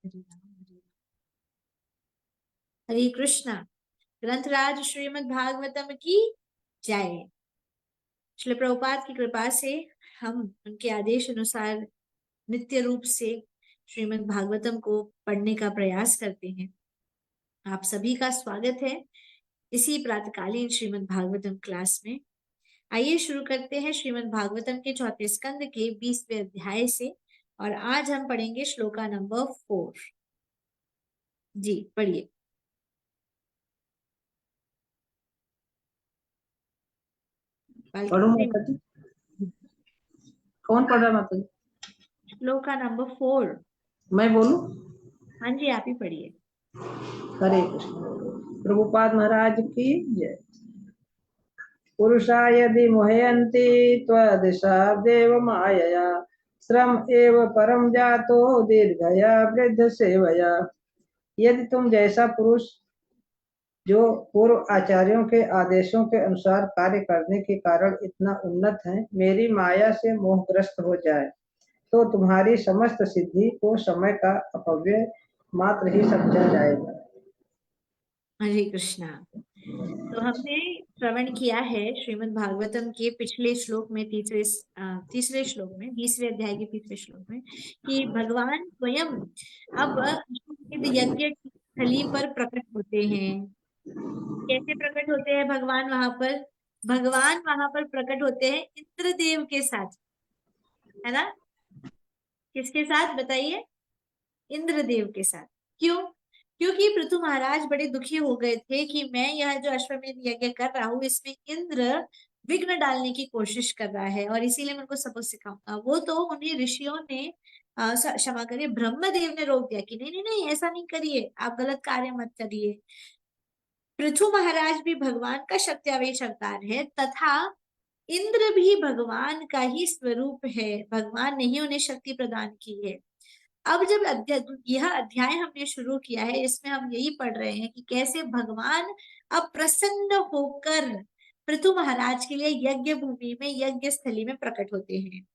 हरे राम हरे कृष्णा। ग्रंथराज श्रीमद् भागवतम की जय। श्रील प्रभुपाद की कृपा से हम उनके आदेश अनुसार नित्य रूप से श्रीमद् भागवतम को पढ़ने का प्रयास करते हैं। आप सभी का स्वागत है इसी प्रातकालीन श्रीमद् भागवतम क्लास में। आइए शुरू करते हैं श्रीमद् भागवतम के चौथे स्कंद के 20वें अध्याय से, और आज हम पढ़ेंगे श्लोका नंबर 4। जी पढ़िए। पढ़ो माता जी। कौन पढ़ रहा माता जी? श्लोका नंबर 4। मैं बोलूं? हाँ जी, आप ही पढ़िए। हरे कृष्ण। प्रभुपाद महाराज की जय। पुरुषा यदि मोहयन्ति त्वदिशाब्देव मायया श्रम एव परम जातो दीर्घया वृद्ध सेवया। यदि तुम जैसा पुरुष जो पूर्व आचार्यों के आदेशों के अनुसार कार्य करने के कारण इतना उन्नत है, मेरी माया से मोहग्रस्त हो जाए तो तुम्हारी समस्त सिद्धि को समय का अपव्यय मात्र ही समझा जाएगा। हरे कृष्णा। तो हमने श्रवण किया है श्रीमद् भागवतम के पिछले श्लोक में, तीसरे श्लोक में, 20वें अध्याय के तीसरे श्लोक में, कि भगवान स्वयं अब यज्ञ की स्थली पर प्रकट होते हैं। कैसे प्रकट होते हैं भगवान वहां पर? भगवान वहां पर प्रकट होते हैं इंद्रदेव के साथ, है ना? किसके साथ बताइए? इंद्रदेव के साथ। क्यों? क्योंकि पृथु महाराज बड़े दुखी हो गए थे कि मैं यह जो अश्वमेध यज्ञ कर रहा हूँ इसमें इंद्र विघ्न डालने की कोशिश कर रहा है, और इसीलिए मैं उनको सबक सिखाऊंगा। वो तो उन्हें ऋषियों ने क्षमा करिए, ब्रह्मदेव ने रोक दिया कि नहीं नहीं नहीं, ऐसा नहीं करिए, आप गलत कार्य मत करिए। पृथु महाराज भी भगवान का शक्त्यावेश अवतार है, तथा इंद्र भी भगवान का ही स्वरूप है। भगवान ने ही उन्हें शक्ति प्रदान की है। अब जब यह अध्याय हमने शुरू किया है, इसमें हम यही पढ़ रहे हैं कि कैसे भगवान अब प्रसन्न होकर पृथु महाराज के लिए यज्ञ भूमि में, यज्ञ स्थली में प्रकट होते हैं।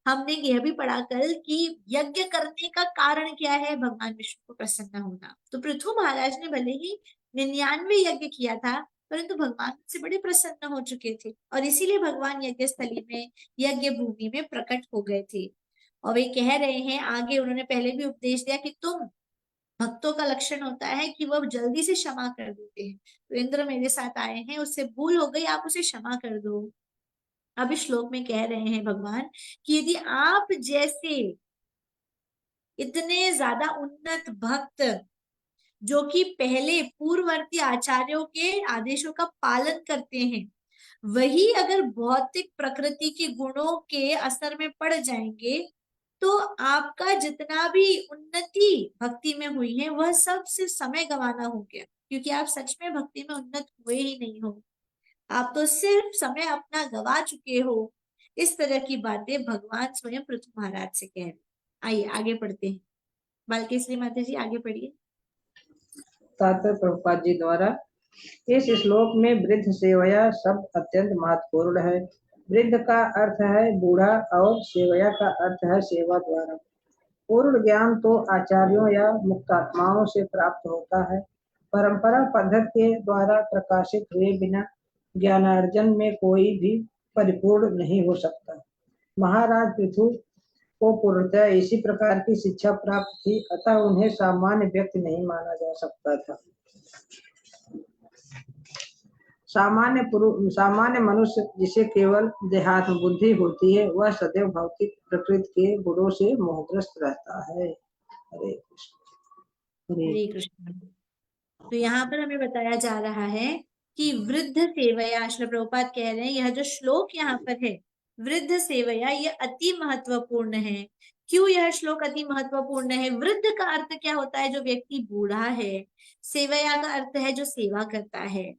हमने यह भी पढ़ा कल कि यज्ञ करने का कारण क्या है? भगवान विष्णु को प्रसन्न होना। तो पृथु महाराज ने भले ही 99 यज्ञ किया था, परंतु भगवान से बड़े प्रसन्न हो चुके थे, और इसीलिए भगवान यज्ञ स्थली में, यज्ञ भूमि में प्रकट हो गए थे। और वे कह रहे हैं आगे, उन्होंने पहले भी उपदेश दिया कि तुम भक्तों का लक्षण होता है कि वह जल्दी से क्षमा कर देते हैं। तो इंद्र मेरे साथ आए हैं, उससे भूल हो गई, आप उसे क्षमा कर दो। अब इस श्लोक में कह रहे हैं भगवान कि यदि आप जैसे इतने ज्यादा उन्नत भक्त, जो कि पहले पूर्ववर्ती आचार्यों के आदेशों का पालन करते हैं, वही अगर भौतिक प्रकृति के गुणों के असर में पड़ जाएंगे, तो आपका जितना भी उन्नति भक्ति में हुई है वह सब सिर्फ समय गंवाना हो गया, क्योंकि आप सच में भक्ति में उन्नत हुए ही नहीं हो। आप तो सिर्फ समय अपना गवा चुके हो। इस तरह की बातें भगवान स्वयं पृथु महाराज से कह रहे। आइए आगे पढ़ते हैं। बालकेश्वरी माता जी आगे पढ़िए। तात्पर्य प्रभुपाद जी द्वारा। इस श्लोक में वृद्ध सेवया शब्द अत्यंत महत्वपूर्ण है। वृद्ध का अर्थ है बूढ़ा और सेवया का अर्थ है सेवा द्वारा। पूर्ण ज्ञान तो आचार्यों या मुक्तात्माओं से प्राप्त होता है। परंपरा पद्धति के द्वारा प्रकाशित हुए बिना ज्ञानार्जन में कोई भी परिपूर्ण नहीं हो सकता। महाराज पृथु को पूर्णतः इसी प्रकार की शिक्षा प्राप्त थी, अतः उन्हें सामान्य व्यक्ति नहीं माना जा सकता था। सामान्य मनुष्य जिसे केवल देहात्म बुद्धि होती है, वह सदैव भौतिक प्रकृति के गुणों से मोहग्रस्त रहता है। हरे कृष्ण। हरे कृष्ण। तो यहाँ पर हमें बताया जा रहा है कि वृद्ध सेवया, श्री प्रभुपाद कह रहे हैं यह जो श्लोक यहाँ पर है वृद्ध सेवया, यह अति महत्वपूर्ण है। क्यों यह श्लोक अति महत्वपूर्ण है? वृद्ध का अर्थ क्या होता है? जो व्यक्ति बूढ़ा है। सेवया का अर्थ है जो सेवा करता है।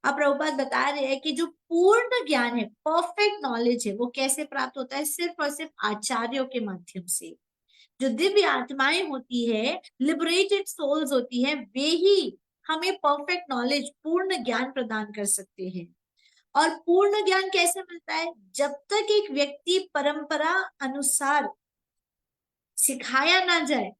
अब प्रभुपाद बता रहे हैं कि जो पूर्ण ज्ञान है, परफेक्ट नॉलेज है, वो कैसे प्राप्त होता है? सिर्फ और सिर्फ आचार्यों के माध्यम से। जो दिव्य आत्माएं होती है, लिबरेटेड सोल्स होती है, वे ही हमें परफेक्ट नॉलेज, पूर्ण ज्ञान प्रदान कर सकते हैं। और पूर्ण ज्ञान कैसे मिलता है? जब तक एक व्यक्ति परंपरा अनुसार सिखाया ना जाए,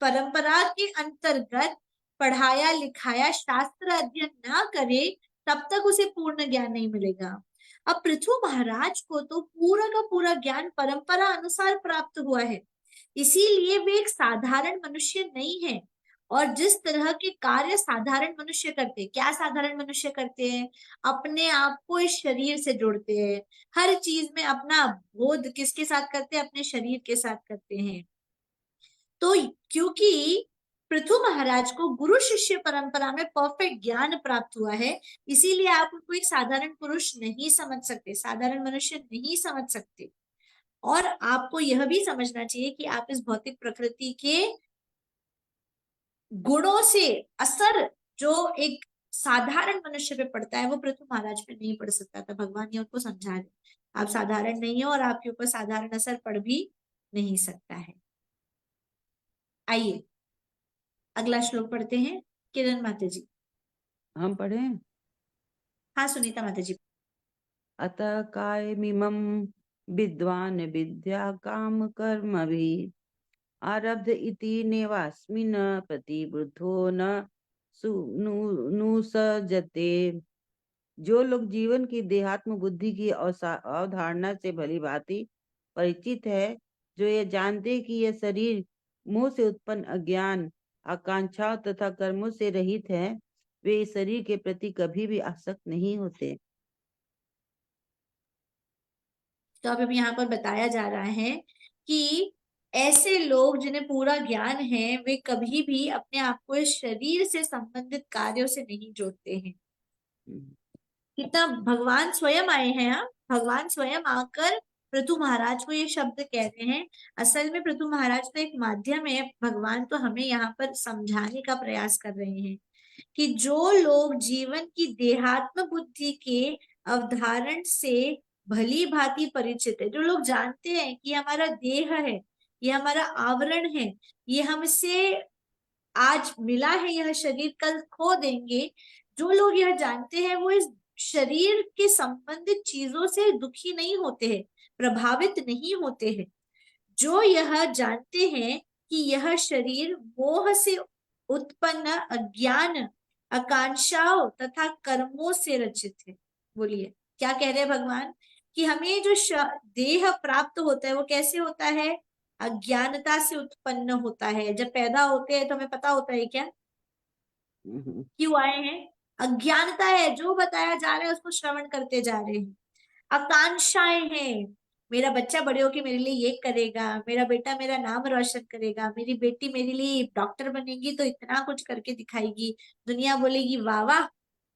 परंपरा के अंतर्गत पढ़ाया लिखाया शास्त्र अध्ययन ना करे तब तक उसे पूर्ण ज्ञान नहीं मिलेगा। अब पृथु महाराज को तो पूरा का पूरा ज्ञान परंपरा अनुसार प्राप्त हुआ है, इसीलिए वे एक साधारण मनुष्य नहीं है। और जिस तरह के कार्य साधारण मनुष्य करते हैं, क्या साधारण मनुष्य करते हैं, अपने आप को इस शरीर से जोड़ते हैं, हर चीज में अपना बोध किसके साथ करते हैं, अपने शरीर के साथ करते हैं। तो क्योंकि पृथु महाराज को गुरु शिष्य परंपरा में परफेक्ट ज्ञान प्राप्त हुआ है, इसीलिए आप उनको एक साधारण पुरुष नहीं समझ सकते, साधारण मनुष्य नहीं समझ सकते। और आपको यह भी समझना चाहिए कि आप इस भौतिक प्रकृति के गुणों से असर जो एक साधारण मनुष्य पे पड़ता है वो पृथु महाराज पे नहीं पड़ सकता था। भगवान ने उनको समझा रहे, आप साधारण नहीं हो और आपके ऊपर साधारण असर पड़ भी नहीं सकता है। आइए अगला श्लोक पढ़ते हैं। किरण माता जी। हम पढ़े। हाँ सुनीता माता जी। अतः कायमिमं विद्वान् विद्या काम कर्म भी आरब्ध इति नेवास्मिन् प्रतिबुद्धो न नुसजते। जो लोग जीवन की देहात्म बुद्धि की अवधारणा से भली भांति परिचित है, जो ये जानते कि यह शरीर मोह से उत्पन्न अज्ञान आकांक्षाओं तथा कर्मों से रहित है, वे इस शरीर के प्रति कभी भी आसक्त नहीं होते। तो अब यहाँ पर बताया जा रहा है कि ऐसे लोग जिन्हें पूरा ज्ञान है वे कभी भी अपने आप को इस शरीर से संबंधित कार्यों से नहीं जोड़ते हैं। कितना भगवान स्वयं आए हैं। हाँ, भगवान स्वयं आकर पृथु महाराज को ये शब्द कहते हैं। असल में पृथु महाराज तो एक माध्यम है, भगवान तो हमें यहाँ पर समझाने का प्रयास कर रहे हैं कि जो लोग जीवन की देहात्म बुद्धि के अवधारण से भली भांति परिचित है, जो लोग जानते हैं कि हमारा देह है, ये हमारा आवरण है, ये हमसे आज मिला है, यह शरीर कल खो देंगे, जो लोग यह जानते हैं वो इस शरीर के संबंधित चीजों से दुखी नहीं होते हैं, प्रभावित नहीं होते हैं। जो यह जानते हैं कि यह शरीर मोह से उत्पन्न अज्ञान आकांक्षाओं तथा कर्मों से रचित है। बोलिए क्या कह रहे हैं भगवान कि हमें जो देह प्राप्त होता है वो कैसे होता है, अज्ञानता से उत्पन्न होता है। जब पैदा होते हैं तो हमें पता होता है क्या क्यों आए हैं, अज्ञानता है, जो बताया जा रहा है उसको श्रवण करते जा रहे हैं। आकांक्षाएं हैं, मेरा बच्चा बड़े होके मेरे लिए ये करेगा, मेरा बेटा मेरा नाम रोशन करेगा, मेरी बेटी मेरे लिए डॉक्टर बनेगी तो इतना कुछ करके दिखाएगी, दुनिया बोलेगी वाह वाह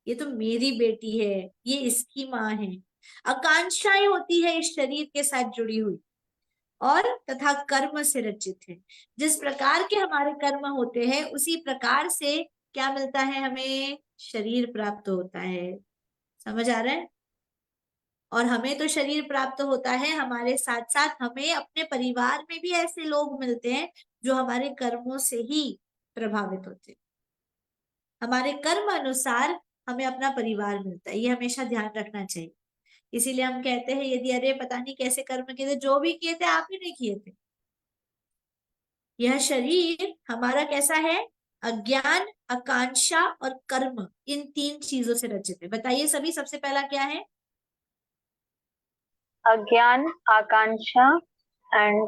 ये तो मेरी बेटी है, ये इसकी माँ है। आकांक्षाएं होती है इस शरीर के साथ जुड़ी हुई और तथा कर्म से रचित है। जिस प्रकार के हमारे कर्म होते हैं उसी प्रकार से क्या मिलता है, हमें शरीर प्राप्त होता है। समझ आ रहा है। और हमें तो शरीर प्राप्त होता है, हमारे साथ साथ हमें अपने परिवार में भी ऐसे लोग मिलते हैं जो हमारे कर्मों से ही प्रभावित होते हैं। हमारे कर्म अनुसार हमें अपना परिवार मिलता है, ये हमेशा ध्यान रखना चाहिए। इसीलिए हम कहते हैं यदि अरे पता नहीं कैसे कर्म किए थे, जो भी किए थे आप ही नहीं किए थे। यह शरीर हमारा कैसा है, अज्ञान आकांक्षा और कर्म, इन तीन चीजों से रचित है। बताइए सभी, सबसे पहला क्या है? अज्ञान आकांक्षा एंड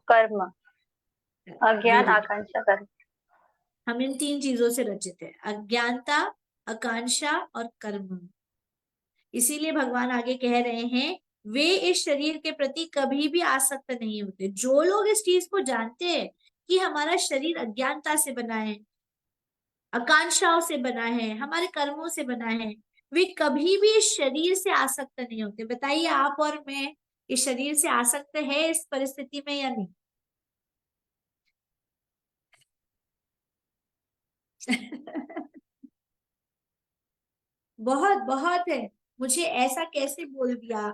कर्म। अज्ञान आकांक्षा कर्म, हम इन तीन चीजों से रचित है, अज्ञानता आकांक्षा और कर्म। इसीलिए भगवान आगे कह रहे हैं वे इस शरीर के प्रति कभी भी आसक्त नहीं होते। जो लोग इस चीज को जानते हैं कि हमारा शरीर अज्ञानता से बना है, आकांक्षाओं से बना है, हमारे कर्मों से बना है, वे कभी भी इस शरीर से आसक्त नहीं होते। बताइए आप और मैं इस शरीर से आसक्त है इस परिस्थिति में या नहीं? बहुत बहुत है। मुझे ऐसा कैसे बोल दिया,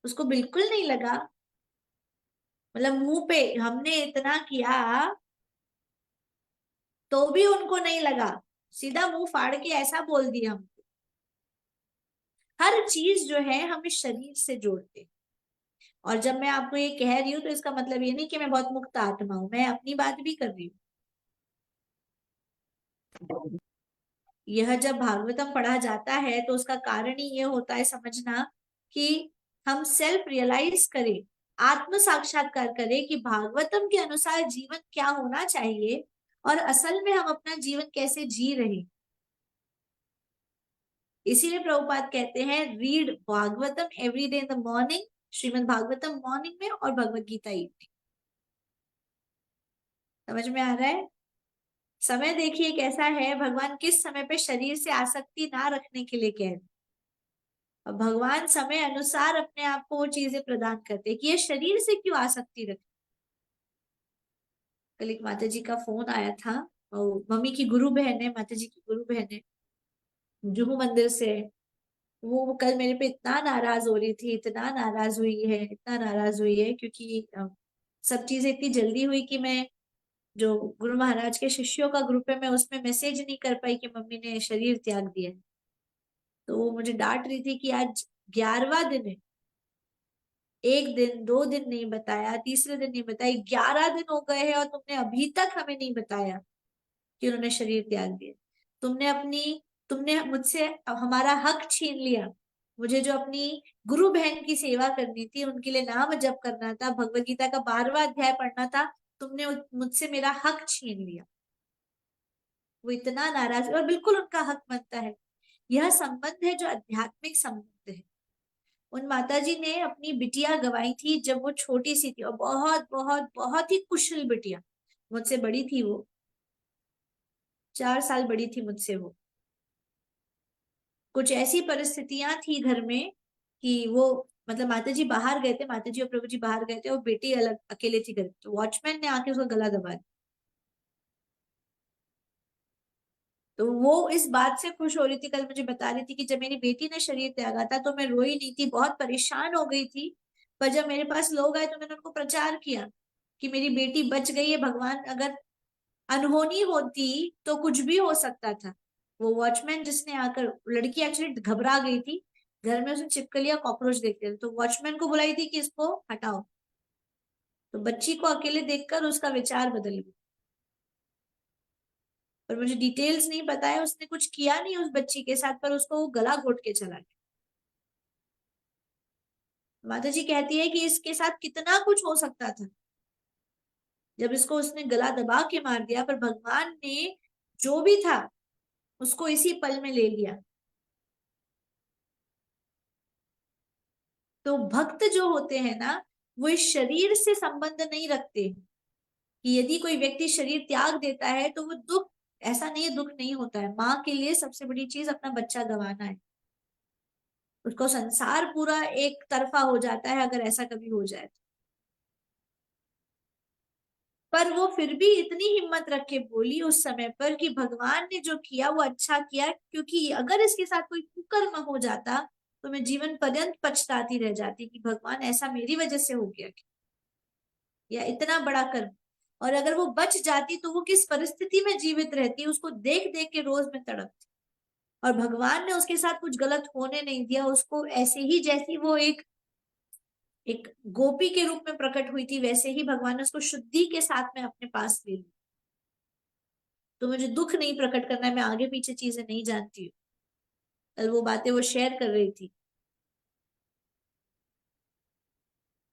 उसको बिल्कुल नहीं लगा, मतलब मुंह पे हमने इतना किया तो भी उनको नहीं लगा, सीधा मुंह फाड़ के ऐसा बोल दिया हमको। हर चीज जो है हम इस शरीर से जोड़ते और जब मैं आपको ये कह रही हूँ तो इसका मतलब ये नहीं कि मैं बहुत मुक्त आत्मा हूं, मैं अपनी बात भी कर रही हूँ। यह जब भागवतम पढ़ा जाता है तो उसका कारण ही ये होता है समझना कि हम सेल्फ रियलाइज करें, आत्म साक्षात्कार करें कि भागवतम के अनुसार जीवन क्या होना चाहिए और असल में हम अपना जीवन कैसे जी रहे। इसीलिए प्रभुपाद कहते हैं read Bhagavatam every day in the morning, Shrimad Bhagavatam morning में और भगवत गीता इवनिंग। समझ में आ रहा है? समय देखिए कैसा है, भगवान किस समय पे शरीर से आसक्ति ना रखने के लिए कह रहे हैं। और भगवान समय अनुसार अपने आप को वो चीजें प्रदान करते हैं कि ये शरीर से क्यों आसक्ति रखे। कल एक माता जी का फोन आया था, और मम्मी की गुरु बहन है, माता जी की गुरु बहन है, जुहू मंदिर से। वो कल मेरे पे इतना नाराज हो रही थी, इतना नाराज हुई है, इतना नाराज हुई है, क्योंकि सब चीजें इतनी जल्दी हुई कि मैं जो गुरु महाराज के शिष्यों का ग्रुप है मैं उसमें मैसेज नहीं कर पाई कि मम्मी ने शरीर त्याग दिया है। तो वो मुझे डांट रही थी कि आज 11वां दिन है, एक दिन 2 दिन नहीं बताया, तीसरे दिन नहीं बताया, 11 दिन हो गए हैं और तुमने अभी तक हमें नहीं बताया कि उन्होंने शरीर त्याग दिया। तुमने मुझसे हमारा हक छीन लिया। मुझे जो अपनी गुरु बहन की सेवा करनी थी, उनके लिए नाम जप करना था, भगवत गीता का 12वां अध्याय पढ़ना था, तुमने मुझसे मेरा हक छीन लिया। वो इतना नाराज, और बिल्कुल उनका हक बनता है। यह संबंध है जो आध्यात्मिक संबंध है। उन माताजी ने अपनी बिटिया गवाई थी जब वो छोटी सी थी, और बहुत बहुत बहुत ही कुशल बिटिया, मुझसे बड़ी थी वो, 4 साल बड़ी थी मुझसे वो। कुछ ऐसी परिस्थितियां थी घर में कि वो, मतलब माता जी बाहर गए थे, माता जी और प्रभु जी बाहर गए थे और बेटी अलग अकेले थी घर में, तो वॉचमैन ने आके उसका गला दबा दिया। तो वो इस बात से खुश हो रही थी, कल मुझे बता रही थी कि जब मेरी बेटी ने शरीर त्यागा था तो मैं रोई नहीं थी, बहुत परेशान हो गई थी, पर जब मेरे पास लोग आए तो मैंने उनको प्रचार किया कि मेरी बेटी बच गई है, भगवान, अगर अनहोनी होती तो कुछ भी हो सकता था। वो वॉचमैन जिसने आकर, लड़की एक्चुअली घबरा गई थी, घर में उसने छिपकलियां कॉकरोच देखते थे, तो वॉचमैन को बुलाई थी कि इसको हटाओ, तो बच्ची को अकेले देखकर उसका विचार बदल गया। पर मुझे डिटेल्स नहीं पता है, उसने कुछ किया नहीं उस बच्ची के साथ, पर उसको वो गला घोट के चला गया। माता जी कहती है कि इसके साथ कितना कुछ हो सकता था जब इसको उसने गला दबा के मार दिया, पर भगवान ने जो भी था उसको इसी पल में ले लिया। तो भक्त जो होते हैं ना, वो इस शरीर से संबंध नहीं रखते कि यदि कोई व्यक्ति शरीर त्याग देता है तो वो दुख, ऐसा नहीं है दुख नहीं होता है। माँ के लिए सबसे बड़ी चीज अपना बच्चा गंवाना है, उसको संसार पूरा एक तरफा हो जाता है अगर ऐसा कभी हो जाए तो। पर वो फिर भी इतनी हिम्मत रख के बोली उस समय पर कि भगवान ने जो किया वो अच्छा किया, क्योंकि अगर इसके साथ कोई कुकर्म हो जाता तो मैं जीवन पर्यंत पछताती रह जाती कि भगवान ऐसा मेरी वजह से हो गया, या इतना बड़ा कर्म। और अगर वो बच जाती तो वो किस परिस्थिति में जीवित रहती, उसको देख देख के रोज में तड़पती। और भगवान ने उसके साथ कुछ गलत होने नहीं दिया, उसको ऐसे ही, जैसी वो एक एक गोपी के रूप में प्रकट हुई थी, वैसे ही भगवान ने उसको शुद्धि के साथ में अपने पास ले लिया। तो मुझे दुख नहीं प्रकट करना है, मैं आगे पीछे चीजें नहीं जानती हूँ, कल वो बातें वो शेयर कर रही थी।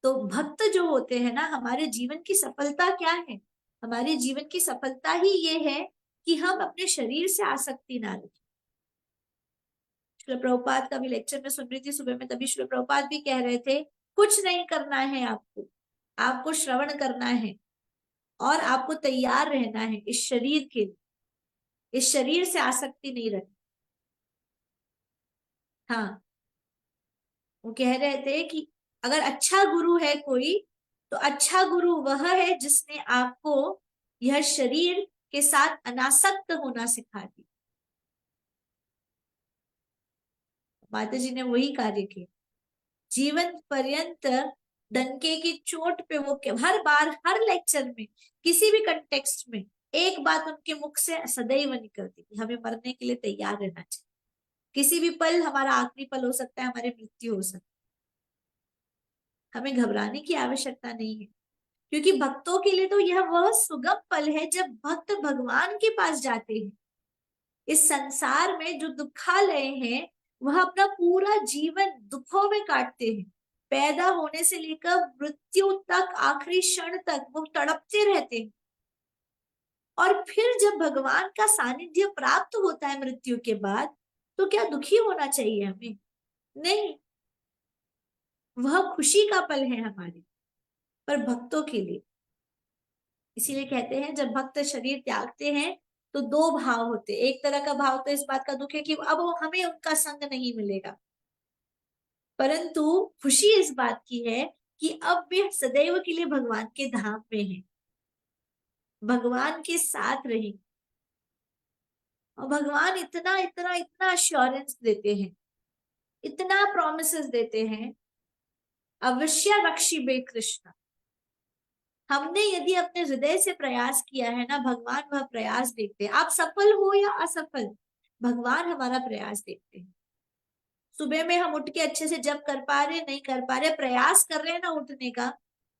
तो भक्त जो होते हैं ना, हमारे जीवन की सफलता क्या है? हमारे जीवन की सफलता ही ये है कि हम अपने शरीर से आसक्ति ना रखें। श्रील प्रभुपाद का भी लेक्चर में सुन रही थी सुबह में, तभी श्रील प्रभुपाद भी कह रहे थे कुछ नहीं करना है आपको, आपको श्रवण करना है और आपको तैयार रहना है इस शरीर के लिए, इस शरीर से आसक्ति नहीं रखनी। हाँ, वो कह रहे थे कि अगर अच्छा गुरु है कोई, तो अच्छा गुरु वह है जिसने आपको यह शरीर के साथ अनासक्त होना सिखा दिया। माता जी ने वही कार्य किया जीवन पर्यंत। डंके की चोट पे वो हर बार, हर लेक्चर में, किसी भी कंटेक्स्ट में एक बात उनके मुख से सदैव निकलती कि हमें मरने के लिए तैयार रहना चाहिए, किसी भी पल हमारा आखिरी पल हो सकता है, हमारी मृत्यु हो सकती है। हमें घबराने की आवश्यकता नहीं है, क्योंकि भक्तों के लिए तो यह वह सुगम पल है जब भक्त भगवान के पास जाते हैं। इस संसार में जो दुखालय हैं, वह अपना पूरा जीवन दुखों में काटते हैं। पैदा होने से लेकर मृत्यु तक, आखिरी क्षण तक वो तड़पते रहते हैं। और फिर जब भगवान का सानिध्य प्राप्त होता है मृत्यु के बाद, तो क्या दुखी होना चाहिए हमें? नहीं, वह खुशी का पल है हमारे, पर भक्तों के लिए। इसीलिए कहते हैं जब भक्त शरीर त्यागते हैं तो दो भाव होते हैं। एक तरह का भाव तो इस बात का दुख है कि अब हमें उनका संग नहीं मिलेगा, परंतु खुशी इस बात की है कि अब वे सदैव के लिए भगवान के धाम में हैं, भगवान के साथ रहेंगे। और भगवान इतना इतना इतना अश्योरेंस देते हैं, इतना प्रॉमिसेस देते हैं, अवश्य रक्षिबे कृष्ण। हमने यदि अपने हृदय से प्रयास किया है ना, भगवान वह प्रयास देखते हैं। आप सफल हो या असफल, भगवान हमारा प्रयास देखते हैं। सुबह में हम उठ के अच्छे से जप कर पा रहे, नहीं कर पा रहे, प्रयास कर रहे हैं ना उठने का,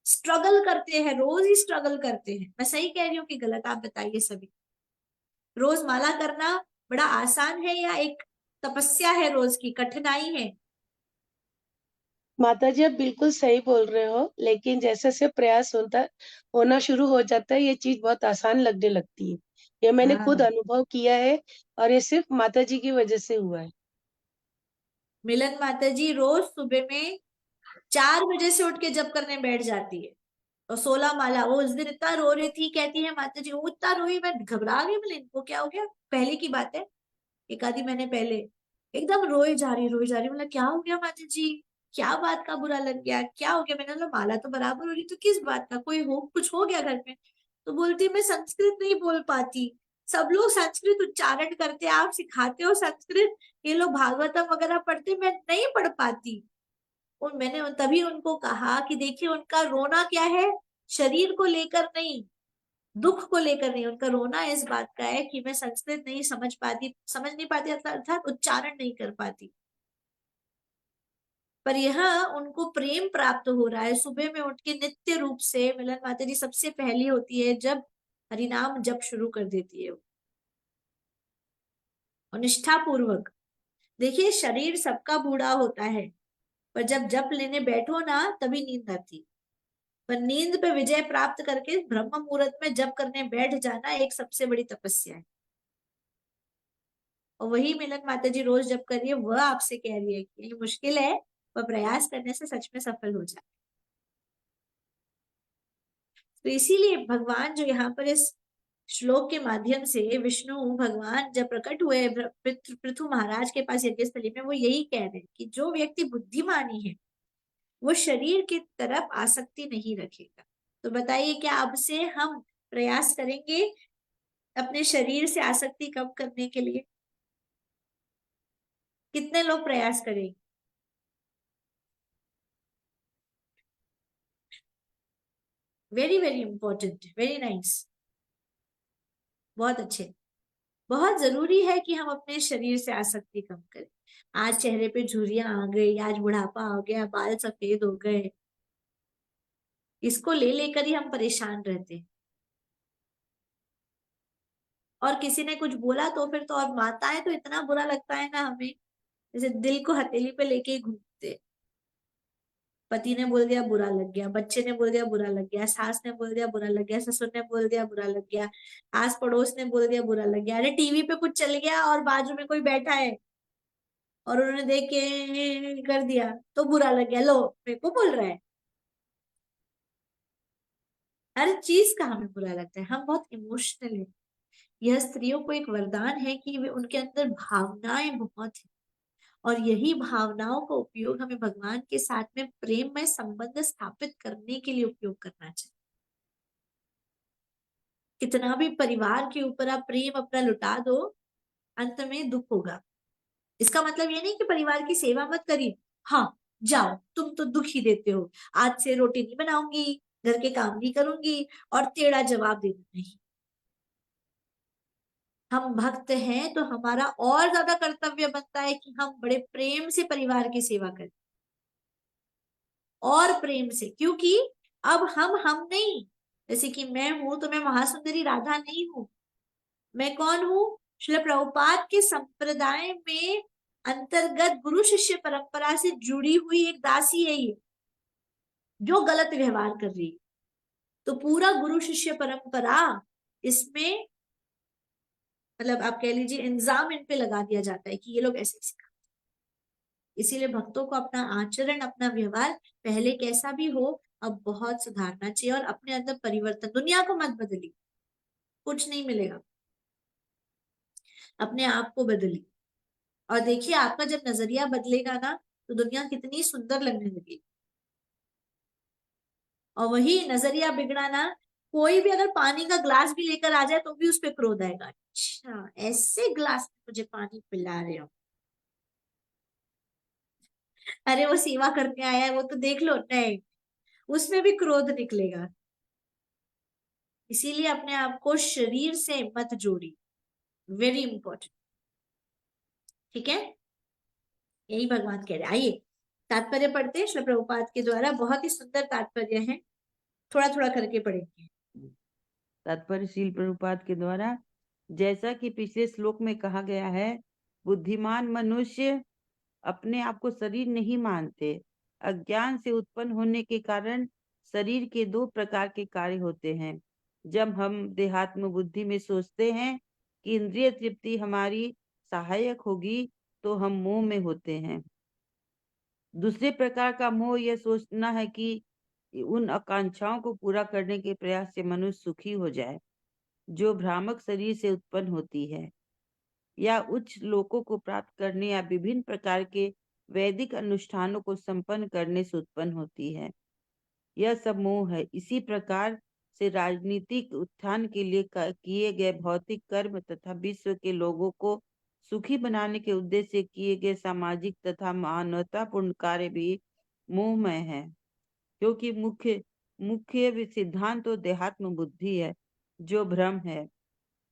स्ट्रगल करते हैं, रोज ही स्ट्रगल करते हैं। मैं सही कह रही हूँ कि गलत, आप बताइए सभी। रोज माला करना बड़ा आसान है या एक तपस्या है, रोज की कठिनाई है? माता जी आप बिल्कुल सही बोल रहे हो, लेकिन जैसे जैसे प्रयास होना शुरू हो जाता है, ये चीज बहुत आसान लगने लगती है। ये मैंने खुद हाँ, अनुभव किया है और ये सिर्फ माता जी की वजह से हुआ है। मिलन माता जी रोज सुबह में 4 बजे से उठ के जप करने बैठ जाती है, और 16 माला। वो उस दिन इतना रो रही थी, कहती है माता जी, वो इतना रोई, मैं घबरा गई, बोले इनको क्या हो गया। पहले की बात है, एक आधी महीने पहले, एकदम रोई जा रही। मतलब क्या हो गया माता जी, क्या बात का बुरा लग गया, क्या हो गया? मैंने बोला माला तो बराबर हो रही, तो किस बात का, कोई हो, कुछ हो गया घर में? तो बोलती मैं संस्कृत नहीं बोल पाती। सब लोग संस्कृत उच्चारण करते, आप सिखाते हो संस्कृत, ये लोग भागवतम वगैरह पढ़ते, मैं नहीं पढ़ पाती। और मैंने तभी उनको कहा कि देखिए, उनका रोना क्या है, शरीर को लेकर नहीं, दुख को लेकर नहीं, उनका रोना इस बात का है कि मैं संस्कृत नहीं समझ नहीं पाती, अर्थात उच्चारण नहीं कर पाती। पर यह उनको प्रेम प्राप्त हो रहा है। सुबह में उठ के नित्य रूप से मिलन माता जी सबसे पहली होती है जब हरिनाम जप शुरू कर देती है, और निष्ठा पूर्वक। देखिए, शरीर सबका बूढ़ा होता है, पर जब जप लेने बैठो ना, तभी नींद आती। पर नींद पे विजय प्राप्त करके ब्रह्म मुहूर्त में जप करने बैठ जाना एक सबसे बड़ी तपस्या है। और वही मिलन माता जी रोज जप कर रही है, वह आपसे कह रही है कि ये मुश्किल है, पर प्रयास करने से सच में सफल हो जाए। तो इसीलिए भगवान जो यहाँ पर इस श्लोक के माध्यम से, विष्णु भगवान जब प्रकट हुए पृथु महाराज के पास यज्ञस्थली में, वो यही कह रहे हैं कि जो व्यक्ति बुद्धिमानी है वो शरीर की तरफ आसक्ति नहीं रखेगा। तो बताइए, क्या अब से हम प्रयास करेंगे अपने शरीर से आसक्ति कम करने के लिए? कितने लोग प्रयास करेंगे? Very very important, very nice, बहुत अच्छे। बहुत जरूरी है कि हम अपने शरीर से आसक्ति कम करें। आज चेहरे पे झुर्रियां आ गई, आज बुढ़ापा आ गया, बाल सफेद हो गए, इसको ले लेकर ही हम परेशान रहते हैं। और किसी ने कुछ बोला तो फिर तो, और माताएं तो इतना बुरा लगता है ना हमें, जैसे दिल को हथेली पे लेके ही घूमते हैं। पति ने बोल दिया बुरा लग गया, बच्चे ने बोल दिया बुरा लग गया, सास ने बोल दिया बुरा लग गया, ससुर ने बोल दिया बुरा लग गया, आस पड़ोस ने बोल दिया बुरा लग गया। अरे टीवी पे कुछ चल गया और बाजू में कोई बैठा है और उन्होंने देख के कर दिया तो बुरा लग गया, लो मेरे को बोल रहा है। हर चीज का हमें बुरा लगता है, हम बहुत इमोशनल है। यह स्त्रियों को एक वरदान है कि वे, उनके अंदर भावनाएं बहुत है, और यही भावनाओं का उपयोग हमें भगवान के साथ में प्रेम में संबंध स्थापित करने के लिए उपयोग करना चाहिए। कितना भी परिवार के ऊपर आप प्रेम अपना लुटा दो, अंत में दुख होगा। इसका मतलब ये नहीं कि परिवार की सेवा मत करिए, हाँ जाओ तुम तो दुख ही देते हो, आज से रोटी नहीं बनाऊंगी, घर के काम नहीं करूंगी, और टेढ़ा जवाब देना नहीं। हम भक्त हैं तो हमारा और ज्यादा कर्तव्य बनता है कि हम बड़े प्रेम से परिवार की सेवा करें, और प्रेम से, क्योंकि अब हम नहीं, जैसे कि मैं हूं तो मैं महासुंदरी राधा नहीं हूं, मैं कौन हूं? श्रील प्रभुपाद के संप्रदाय में अंतर्गत गुरु शिष्य परंपरा से जुड़ी हुई एक दासी है ये, जो गलत व्यवहार कर रही है। तो पूरा गुरु शिष्य परंपरा इसमें, मतलब आप कह लीजिए इंजाम इन पे लगा दिया जाता है कि ये लोग ऐसे सिखा। इसीलिए भक्तों को अपना आचरण, अपना व्यवहार पहले कैसा भी हो अब बहुत सुधारना चाहिए, और अपने अंदर परिवर्तन, दुनिया को मत बदलिए, कुछ नहीं मिलेगा, अपने आप को बदलिए। और देखिए आपका जब नजरिया बदलेगा ना तो दुनिया कितनी सुंदर लगने लगेगी। और वही नजरिया बिगड़ा ना, कोई भी अगर पानी का ग्लास भी लेकर आ जाए तो भी उस पर क्रोध आएगा, अच्छा ऐसे ग्लास में मुझे पानी पिला रहे हो, अरे वो सेवा करके आया है वो तो देख लो, नहीं, उसमें भी क्रोध निकलेगा। इसीलिए अपने आप को शरीर से मत जोड़ी, वेरी इंपॉर्टेंट, ठीक है, यही भगवान कह रहे हैं। आइए तात्पर्य पढ़ते हैं, श्री प्रभुपाद के द्वारा बहुत ही सुंदर तात्पर्य है, थोड़ा थोड़ा करके पढ़ेंगे। तात्पर्य श्रील प्रभुपाद के द्वारा, जैसा कि पिछले श्लोक में कहा गया है, बुद्धिमान मनुष्य अपने आप को शरीर नहीं मानते। अज्ञान से उत्पन्न होने के कारण शरीर के दो प्रकार के कार्य होते हैं। जब हम देहात्म बुद्धि में सोचते हैं कि इंद्रिय तृप्ति हमारी सहायक होगी तो हम मोह में होते हैं। दूसरे प्रकार का मोह यह सोचना है कि उन आकांक्षाओं को पूरा करने के प्रयास से मनुष्य सुखी हो जाए जो भ्रामक शरीर से उत्पन्न होती है, या उच्च लोकों को प्राप्त करने या विभिन्न प्रकार के वैदिक अनुष्ठानों को संपन्न करने से उत्पन्न होती है। यह सब मोह है। इसी प्रकार से राजनीतिक उत्थान के लिए किए गए भौतिक कर्म तथा विश्व के लोगों को सुखी बनाने के उद्देश्य से किए गए सामाजिक तथा मानवतापूर्ण कार्य भी मोहमय है, क्योंकि मुख्य सिद्धांत तो देहात्म बुद्धि है जो भ्रम है।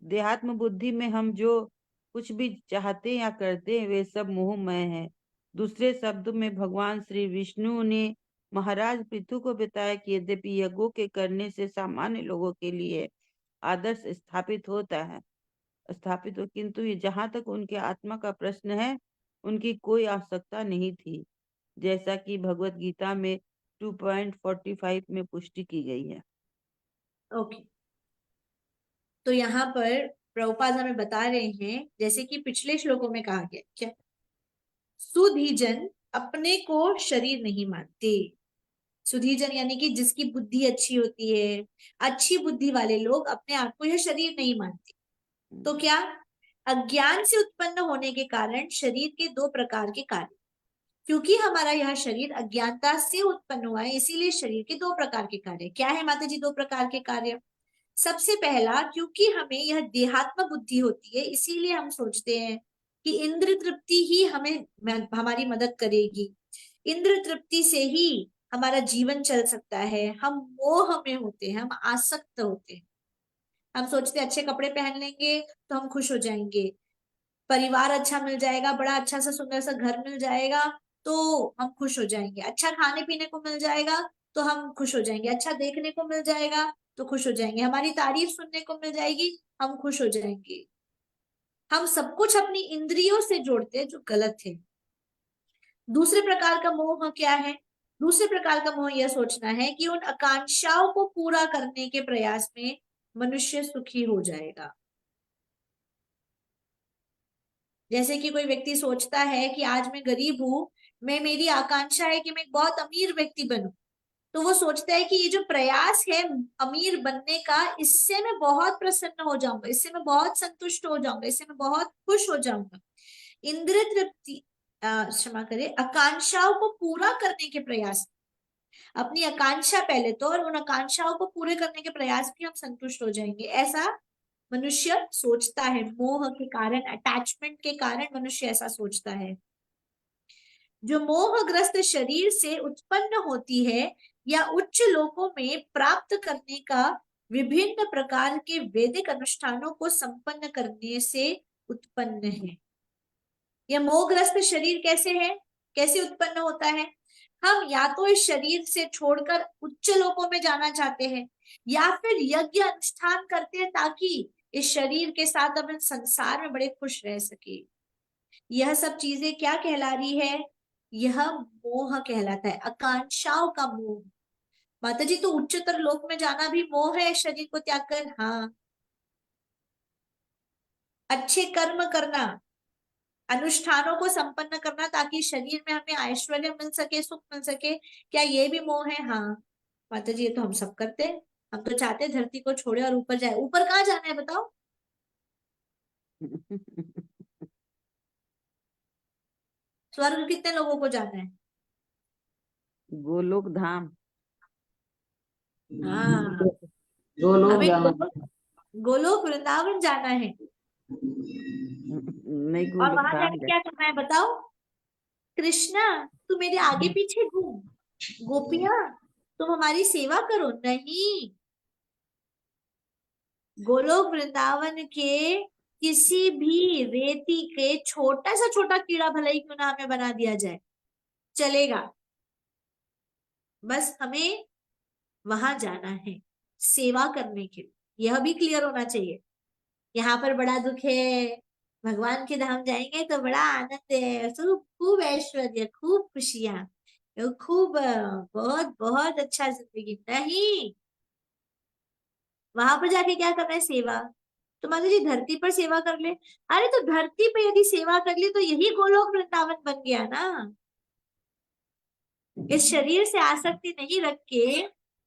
देहात्म बुद्धि में हम जो कुछ भी चाहते या करते हैं वे सब मोहमय है। दूसरे शब्दों में भगवान श्री विष्णु ने महाराज पृथु को बताया कि यद्यपि यज्ञों के करने से सामान्य लोगों के लिए आदर्श स्थापित हो, किंतु ये जहाँ तक उनके आत्मा का प्रश्न है उनकी कोई आवश्यकता नहीं थी, जैसा कि भगवत गीता में 2.45 में पुष्टि की गई है। ओके, तो यहाँ पर प्रभुपाद हमें बता रहे हैं, जैसे कि पिछले श्लोकों में कहा गया, क्या सुधीजन अपने को शरीर नहीं मानते। सुधीजन यानी कि जिसकी बुद्धि अच्छी होती है, अच्छी बुद्धि वाले लोग अपने आप को यह शरीर नहीं मानते। तो क्या अज्ञान से उत्पन्न होने के कारण शरीर के दो प्रकार के कार्य, क्योंकि हमारा यह शरीर अज्ञानता से उत्पन्न हुआ है, इसीलिए शरीर के दो प्रकार के कार्य। क्या है माता जी दो प्रकार के कार्य? सबसे पहला, क्योंकि हमें यह देहात्म बुद्धि होती है, इसीलिए हम सोचते हैं कि इंद्र तृप्ति ही हमारी मदद करेगी, इंद्र तृप्ति से ही हमारा जीवन चल सकता है। हम मोह में होते हैं, हम आसक्त होते हैं, हम सोचते हैं अच्छे कपड़े पहन लेंगे तो हम खुश हो जाएंगे, परिवार अच्छा मिल जाएगा, बड़ा अच्छा सा सुंदर सा घर मिल जाएगा तो हम खुश हो जाएंगे, अच्छा खाने पीने को मिल जाएगा तो हम खुश हो जाएंगे, अच्छा देखने को मिल जाएगा तो खुश हो जाएंगे, हमारी तारीफ सुनने को मिल जाएगी, हम खुश हो जाएंगे। हम सब कुछ अपनी इंद्रियों से जोड़ते हैं, जो गलत है। दूसरे प्रकार का मोह क्या है? दूसरे प्रकार का मोह यह सोचना है कि उन आकांक्षाओं को पूरा करने के प्रयास में मनुष्य सुखी हो जाएगा। जैसे कि कोई व्यक्ति सोचता है कि आज मैं गरीब हूं, मेरी आकांक्षा है कि मैं एक बहुत अमीर व्यक्ति बनूं, तो वो सोचता है कि ये जो प्रयास है अमीर बनने का, इससे मैं बहुत प्रसन्न हो जाऊंगा, इससे मैं बहुत संतुष्ट हो जाऊंगा, इससे मैं बहुत खुश हो जाऊंगा। इंद्र तृप्ति, क्षमा करें, आकांक्षाओं को पूरा करने के प्रयास, अपनी आकांक्षा पहले तो, और उन आकांक्षाओं को पूरे करने के प्रयास भी हम संतुष्ट हो जाएंगे, ऐसा मनुष्य सोचता है। मोह के कारण, अटैचमेंट के कारण मनुष्य ऐसा सोचता है। जो मोहग्रस्त शरीर से उत्पन्न होती है या उच्च लोकों में प्राप्त करने का विभिन्न प्रकार के वैदिक अनुष्ठानों को संपन्न करने से उत्पन्न है। यह मोहग्रस्त शरीर कैसे है, कैसे उत्पन्न होता है? हम या तो इस शरीर से छोड़कर उच्च लोकों में जाना चाहते हैं, या फिर यज्ञ अनुष्ठान करते हैं ताकि इस शरीर के साथ हम संसार में बड़े खुश रह सके। यह सब चीजें क्या कहला रही है? यह मोह कहलाता है, आकांक्षाओं का मोह। माता जी, तो उच्चतर लोक में जाना भी मोह है, शरीर को त्याग कर? हाँ। अच्छे कर्म करना, अनुष्ठानों को संपन्न करना ताकि शरीर में हमें ऐश्वर्य मिल सके, सुख मिल सके, क्या ये भी मोह है? हाँ माता जी, ये तो हम सब करते हैं। हम तो चाहते हैं धरती को छोड़े और ऊपर जाए। ऊपर कहाँ जाना है बताओ? स्वर्ग कितने लोगों को जाना है? गोलोक धाम। हाँ, दो लोग हमें जाना गोलोक वृंदावन जाना है। नहीं, और गोलोक वहां धाम जाके क्या करना है बताओ? कृष्णा, तू मेरे आगे पीछे घूम, गोपियां तुम हमारी सेवा करो। नहीं, गोलोक वृंदावन के किसी भी रेती के छोटा सा छोटा कीड़ा भले ही क्यों ना हमें बना दिया जाए, चलेगा। बस हमें वहां जाना है सेवा करने के लिए, यह भी क्लियर होना चाहिए। यहाँ पर बड़ा दुख है, भगवान के धाम जाएंगे तो बड़ा आनंद है, तो खूब ऐश्वर्य, खूब खुशियां, खूब बहुत बहुत अच्छा जिंदगी। नहीं, वहां पर जाके क्या करना है? सेवा। तो माता जी धरती पर सेवा कर ले। अरे तो धरती पे यदि सेवा कर ली तो यही गोलोक वृंदावन बन गया ना। इस शरीर से आसक्ति नहीं रख के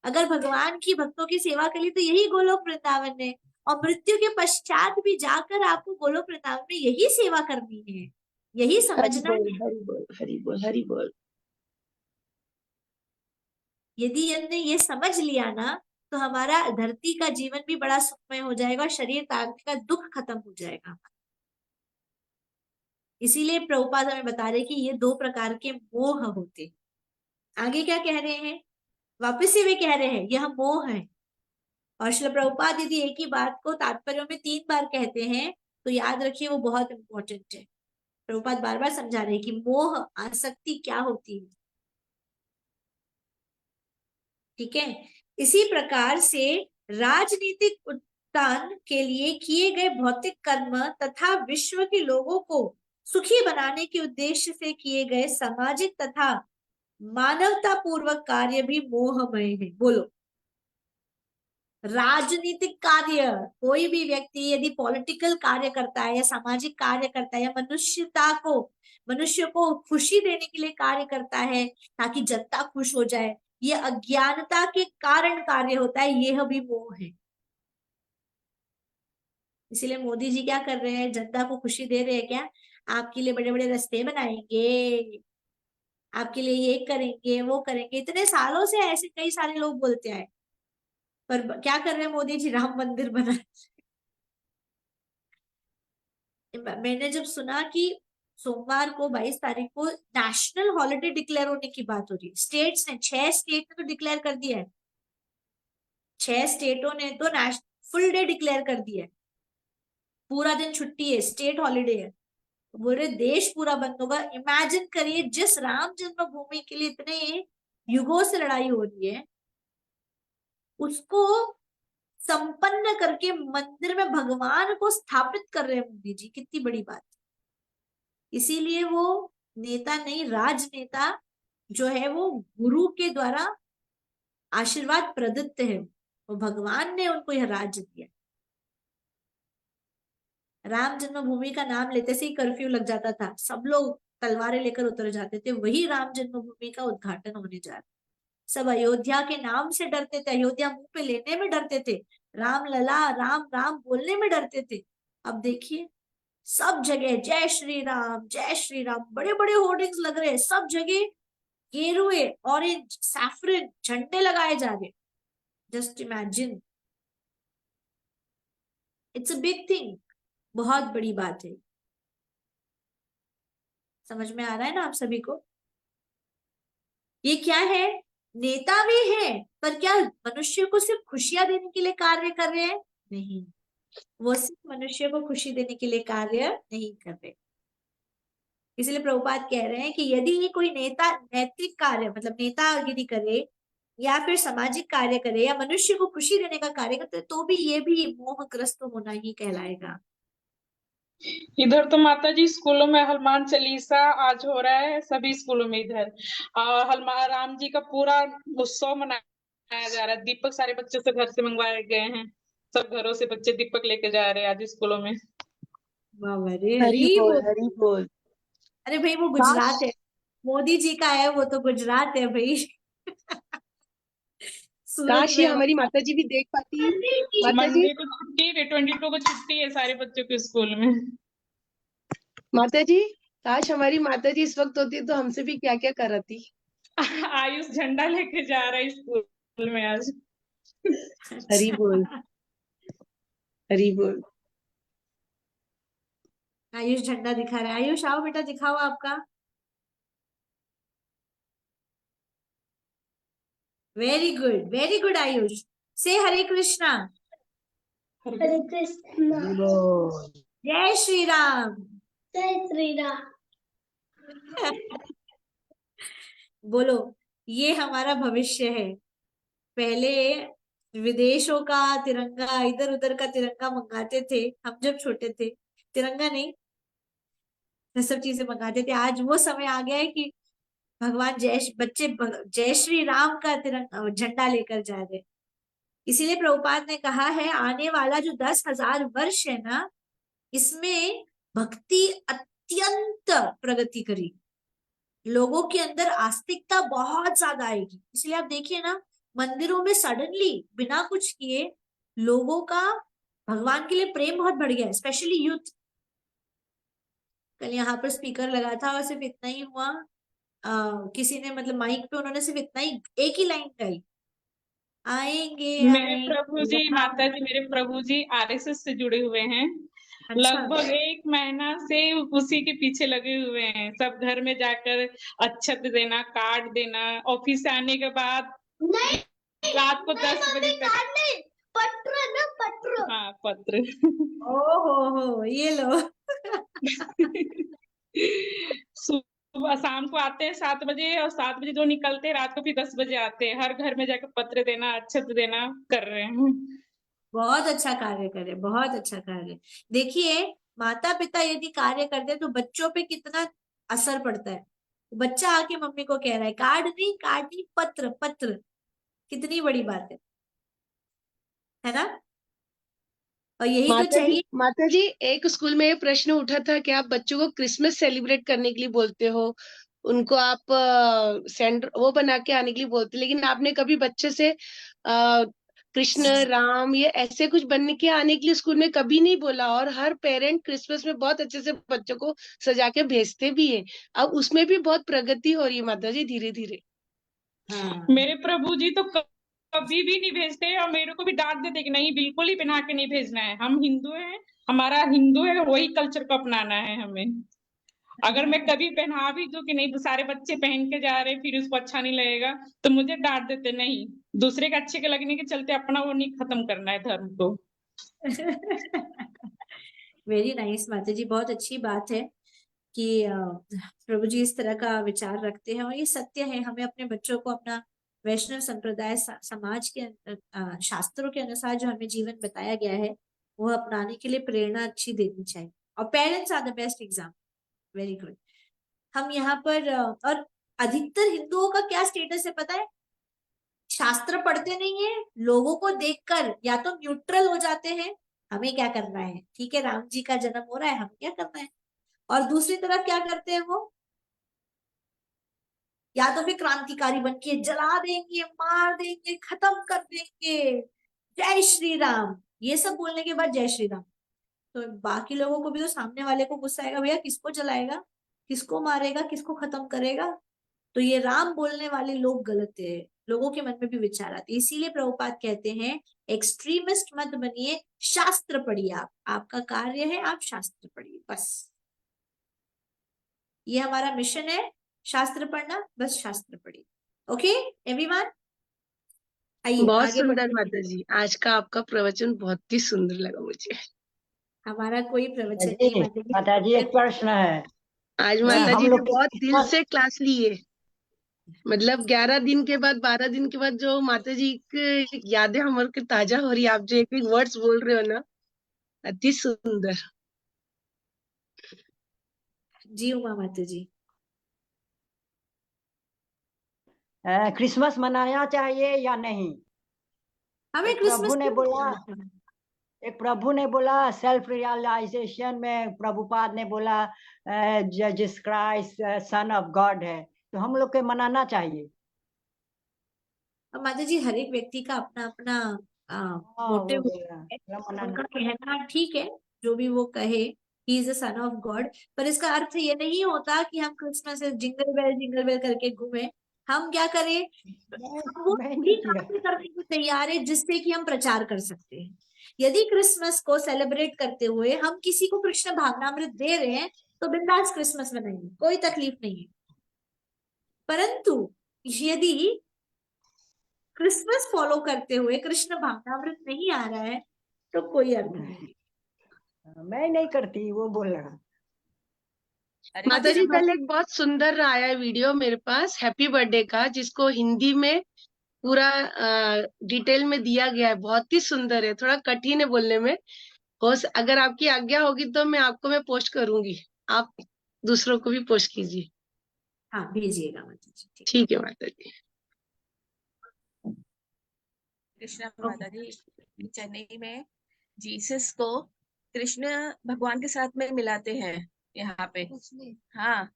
अगर भगवान की भक्तों की सेवा कर ली तो यही गोलोक वृंदावन है। और मृत्यु के पश्चात भी जाकर आपको गोलोक वृंदावन में यही सेवा करनी है, यही हरि समझना बोल, है। हरि बोल, हरि बोल, हरि बोल। यदि हमने ये समझ लिया ना तो हमारा धरती का जीवन भी बड़ा सुखमय हो जाएगा, शरीर त्यागने का दुख खत्म हो जाएगा। इसीलिए प्रभुपाद हमें बता रहे कि ये दो प्रकार के मोह होते। आगे क्या कह रहे हैं? वापस से वे कह रहे हैं यह मोह है। और श्रील प्रभुपाद यदि एक ही बात को तात्पर्यों में 3 बार कहते हैं तो याद रखिए वो बहुत इंपॉर्टेंट है। प्रभुपाद बार बार समझा रहे हैं कि मोह, आसक्ति क्या होती है। ठीक है, इसी प्रकार से राजनीतिक उत्थान के लिए किए गए भौतिक कर्म तथा विश्व के लोगों को सुखी बनाने के उद्देश्य से किए गए सामाजिक तथा मानवता पूर्वक कार्य भी मोहमय है। बोलो, राजनीतिक कार्य, कोई भी व्यक्ति यदि पॉलिटिकल कार्य करता है या सामाजिक कार्य करता है या मनुष्य को खुशी देने के लिए कार्य करता है ताकि जनता खुश हो जाए, ये अज्ञानता के कारण कार्य होता है, यह भी मोह है। इसीलिए मोदी जी क्या कर रहे हैं? जनता को खुशी दे रहे हैं क्या? आपके लिए बड़े बड़े रास्ते बनाएंगे, आपके लिए ये करेंगे, वो करेंगे। इतने सालों से ऐसे कई सारे लोग बोलते आए, पर क्या कर रहे हैं मोदी जी? राम मंदिर बना। मैंने जब सुना कि सोमवार को 22 तारीख को नेशनल हॉलिडे डिक्लेयर होने की बात हो रही है, स्टेट्स ने 6 स्टेट ने तो डिक्लेयर कर दिया है, 6 स्टेटों ने तो फुल डे डिक्लेयर कर दिया है, पूरा दिन छुट्टी है, स्टेट हॉलिडे है। बोल रहे देश पूरा बंद होगा। इमेजिन करिए, जिस राम जन्मभूमि के लिए इतने युगों से लड़ाई हो रही है, उसको संपन्न करके मंदिर में भगवान को स्थापित कर रहे हैं मोदी जी, कितनी बड़ी बात। इसीलिए वो नेता नहीं, राजनेता जो है वो गुरु के द्वारा आशीर्वाद प्रदत्त है, वो भगवान ने उनको यह राज्य दिया। राम जन्मभूमि का नाम लेते से ही कर्फ्यू लग जाता था, सब लोग तलवारें लेकर उतर जाते थे। वही राम जन्मभूमि का उद्घाटन होने जा रहा, सब अयोध्या के नाम से डरते थे, अयोध्या मुंह पे लेने में डरते थे, राम लला, राम राम बोलने में डरते थे। अब देखिए सब जगह जय श्री राम, बड़े बड़े होर्डिंग्स लग रहे हैं सब जगह, गेरुए, ऑरेंज, सैफरन झंडे लगाए जा रहे। Just imagine, it's a big thing, बहुत बड़ी बात है। समझ में आ रहा है ना आप सभी को? ये क्या है? नेता भी है, पर क्या मनुष्य को सिर्फ खुशियां देने के लिए कार्य कर रहे हैं? नहीं, वो सिर्फ मनुष्य को खुशी देने के लिए कार्य नहीं कर रहे। इसलिए प्रभुपाद कह रहे हैं कि यदि कोई नेता नैतिक कार्य मतलब नेतागिरी करे या फिर सामाजिक कार्य करे या मनुष्य को खुशी देने का कार्य करते तो भी ये भी मोहग्रस्त होना ही कहलाएगा। इधर तो माता जी स्कूलों में हनुमान चालीसा आज हो रहा है, सभी स्कूलों में इधर हनुमान राम जी का पूरा उत्सव मनाया जा रहा है। दीपक सारे बच्चों से घर से मंगवाए गए हैं, सब घरों से बच्चे दीपक लेके जा रहे हैं आज स्कूलों में। वाह, अरे हरि हरी बोल वो, हरि बोल। अरे भाई वो काश गुजरात है, मोदी जी का है वो तो गुजरात है भाई। सूरत काश ये में हो। हमारी माता जी भी देख पाती। माता जी, मंडे को छुट्टी है, 22 को छुट्टी है सारे बच्चों के स्कूल में। माता जी, काश हमारी माता जी इस वक्त होती तो हमसे भी क्या क्या कराती। आयुष झंडा लेके जा रहा है स्कूल में आज। हरि बोल हरि बोल। आयुष झंडा दिखा रहा है। आयुष आओ बेटा, दिखाओ आपका। Very good Ayush. से हरे कृष्णा। हरे कृष्णा। हरि बोल। जय श्री राम। जय श्री राम। बोलो, ये हमारा भविष्य है। पहले विदेशों का तिरंगा, इधर उधर का तिरंगा मंगाते थे हम जब छोटे थे, तिरंगा नहीं ये सब चीजें मंगाते थे। आज वो समय आ गया है कि भगवान बच्चे जय श्री राम का तिरंगा झंडा लेकर जा रहे। इसीलिए प्रभुपाद ने कहा है आने वाला जो 10,000 वर्ष है ना, इसमें भक्ति अत्यंत प्रगति करेगी, लोगों के अंदर आस्तिकता बहुत ज्यादा आएगी। इसलिए आप देखिए ना, मंदिरों में सडनली बिना कुछ किए लोगों का भगवान के लिए प्रेम बहुत बढ़ गया है, स्पेशली यूथ। कल यहाँ पर स्पीकर लगा था और सिर्फ इतना ही हुआ, किसी ने मतलब माइक पे उन्होंने सिर्फ इतना ही एक ही लाइन गाई, आएंगे मेरे आएंगे प्रभु जी, राम। माता जी, मेरे प्रभु जी आरएसएस से जुड़े हुए हैं। अच्छा, लगभग 1 महीना से उसी के पीछे लगे हुए हैं। सब घर में जाकर अक्षत देना, कार्ड देना, ऑफिस से आने के बाद नहीं, रात को 10 बजे तक। नहीं, पत्र ना पत्र। हाँ, पत्र। हो ये लो। सुबह शाम को आते हैं 7 बजे और 7 बजे जो निकलते हैं रात को फिर 10 बजे आते हैं। हर घर में जाकर पत्र देना, अक्षत देना कर रहे हैं। बहुत अच्छा कार्य करे, बहुत अच्छा कार्य। देखिए, माता पिता यदि कार्य करते हैं तो बच्चों पे कितना असर पड़ता है। बच्चा आके मम्मी को कह रहा है कार्ड नहीं पत्र पत्र, कितनी बड़ी बात है ना? और यही तो चाहिए। माता जी एक स्कूल में ये प्रश्न उठा था कि आप बच्चों को क्रिसमस सेलिब्रेट करने के लिए बोलते हो, उनको आप सेंटर वो बना के आने के लिए बोलते, लेकिन आपने कभी बच्चे से कृष्ण राम ये ऐसे कुछ बनने के आने के लिए स्कूल में कभी नहीं बोला। और हर पेरेंट क्रिसमस में बहुत अच्छे से बच्चों को सजा के भेजते भी है। अब उसमें भी बहुत प्रगति हो रही है माता जी, धीरे धीरे। हाँ, मेरे प्रभु जी तो कभी भी नहीं भेजते और मेरे को भी डांट देते कि नहीं, बिल्कुल ही पहना के नहीं भेजना है। हम हिंदू हैं, हमारा हिंदू है, वही कल्चर को अपनाना है हमें। अगर मैं कभी पहना भी दूं कि नहीं तो सारे बच्चे पहन के जा रहे फिर उसको अच्छा नहीं लगेगा, तो मुझे डांट देते, नहीं दूसरे के अच्छे के लगने के चलते अपना वो नहीं खत्म करना है धर्म को। वेरी नाइस माता जी, बहुत अच्छी बात है कि प्रभु जी इस तरह का विचार रखते हैं और ये सत्य है। हमें अपने बच्चों को अपना वैष्णव संप्रदाय समाज के शास्त्रों के अनुसार जो हमें जीवन बताया गया है वो अपनाने के लिए प्रेरणा अच्छी देनी चाहिए। और parents are the best example. Very good. हम यहाँ पर और अधिकतर हिंदुओं का क्या स्टेटस है पता है? शास्त्र पढ़ते नहीं है, लोगों को देखकर या तो न्यूट्रल हो जाते हैं, हमें क्या करना है, ठीक है राम जी का जन्म हो रहा है, हमें क्या करना है। और दूसरी तरफ क्या करते हैं वो, या तो फिर क्रांतिकारी बन के जला देंगे, मार देंगे, खत्म कर देंगे, जय श्री राम, ये सब बोलने के बाद जय श्री राम। तो बाकी लोगों को भी तो सामने वाले को गुस्सा आएगा, भैया किसको जलाएगा, किसको मारेगा, किसको खत्म करेगा। तो ये राम बोलने वाले लोग गलत है, लोगों के मन में भी विचार आते हैं। इसीलिए प्रभुपाद कहते हैं एक्सट्रीमिस्ट मत बनिए, शास्त्र पढ़िए। आपका कार्य है आप शास्त्र पढ़िए, बस ये हमारा मिशन है, शास्त्र पढ़ना, बस शास्त्र पढ़िए। ओके एवरीवन, आइए बहुत आगे सुंदर बढ़ते हैं। माता जी, आज का आपका प्रवचन बहुत ही सुंदर लगा मुझे। हमारा कोई प्रवचन नहीं माता जी। माता जी एक प्रश्न है। आज नहीं, माता हम जी ने लोग के बहुत दिल क्रिसमस से क्लास ली है। मतलब 11 दिन के बाद 12 दिन के बाद जो माता जी की यादें हमारे को ताजा हो रही है, आप जो एक एक वर्ड्स बोल रहे हो ना, अति सुंदर। जी उमा माता जी। क्रिसमस मनाना चाहिए या नहीं? हमें एक क्रिसमस प्रभु ने क्यों बोला मनाना चाहिए? एक प्रभु ने बोला सेल्फ रियलाइजेशन में प्रभुपाद ने बोला Jesus Christ son of God है, तो हम लोग के मनाना चाहिए। अब माता जी हर एक व्यक्ति का अपना अपना हाँ, मोटिव वो होता है। मनाना उनका कहना ठीक है, जो भी वो कहे he is the son of God, पर इसका अर्थ ये नहीं होता कि हम क्रिसमस जिंगल बेल करके घूमे। हम क्या करें, हम वो मैं सभी नहीं किया। काम करने को तैयार है जिससे कि हम प्रचार कर सकते हैं। यदि क्रिसमस को सेलिब्रेट करते हुए हम किसी को कृष्ण भावनामृत दे रहे हैं तो बिंदास क्रिसमस मनाएंगे, कोई तकलीफ नहीं है। परंतु यदि क्रिसमस फॉलो करते हुए कृष्ण भावनामृत नहीं आ रहा है तो कोई अर्थ नहीं। मैं नहीं करती, वो बोल रहा। माता जी कल एक बहुत सुंदर आया है वीडियो मेरे पास हैप्पी बर्थडे का, जिसको हिंदी में पूरा डिटेल में दिया गया है। बहुत ही सुंदर है, थोड़ा कठिन है बोलने में। अगर आपकी आज्ञा होगी तो मैं पोस्ट करूंगी, आप दूसरों को भी पोस्ट कीजिए। हाँ भेजिएगा माता जी, ठीक। ठीक है माता जी। कृष्णा माता जी, चेन्नई में जीसस को कृष्ण भगवान के साथ में मिलाते हैं यहाँ पे। हाँ,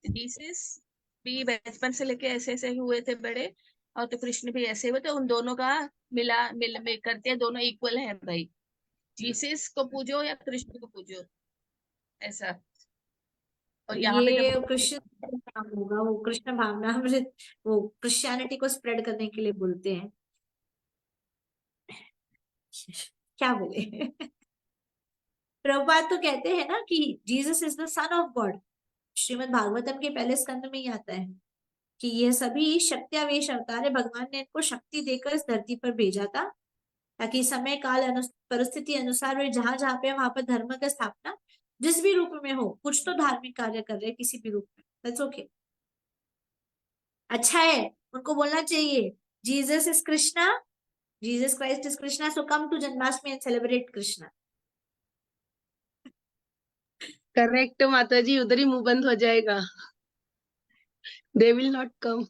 जीसस भी बचपन से लेके ऐसे ऐसे हुए थे बड़े, और तो कृष्ण भी ऐसे हुए, तो उन दोनों का मिल करते हैं, दोनों इक्वल हैं भाई। जीसस को पूजो या कृष्ण को पूजो, ऐसा। और यहाँ पे ये जब कृष्ण काम होगा, वो कृष्ण भावनामृत वो क्रिश्चियनिटी को स्प्रेड करने के लिए बोलते हैं। क्या बोले प्रभुपाद तो कहते हैं ना कि Jesus is the son of God. Shrimad Bhagavatam के पहले स्कंद में ही आता है कि यह सभी शक्त्यावेश अवतार है, भगवान ने इनको शक्ति देकर इस धरती पर भेजा था ताकि समय काल परिस्थिति अनुसार वे जहां जहां पे वहां पर धर्म का स्थापना जिस भी रूप में हो, कुछ तो धार्मिक कार्य कर रहे हैं किसी भी रूप में, दैट्स ओके, अच्छा है। उनको बोलना चाहिए Jesus is Krishna, Jesus Christ is Krishna, so come to Janmashtami and celebrate Krishna. Correct माता जी, उधर ही मुंह बंद हो जाएगा, they will not come.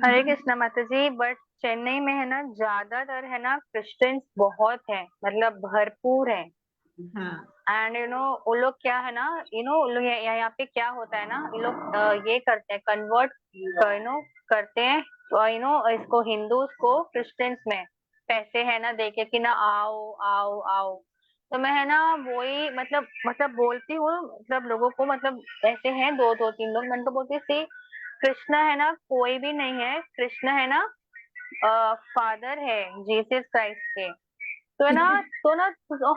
Hare Krishna माता जी। बट चेन्नई में है ना ज्यादातर है ना क्रिश्चियंस बहुत है, मतलब भरपूर है। हाँ एंड वो लोग क्या है ना, यहाँ पे क्या होता है ना, ये लोग ये करते हैं कन्वर्ट करते हैं, तो इसको हिंदूज को क्रिश्चियंस में पैसे है ना देके कि ना आओ आओ आओ। तो मैं है ना वही मतलब बोलती हूँ, मतलब लोगों को, मतलब ऐसे हैं दो दो तीन लोग, मैं तो बोलती सी कृष्ण है ना कोई भी नहीं है, कृष्ण है ना फादर है जीसस क्राइस्ट के। तो है ना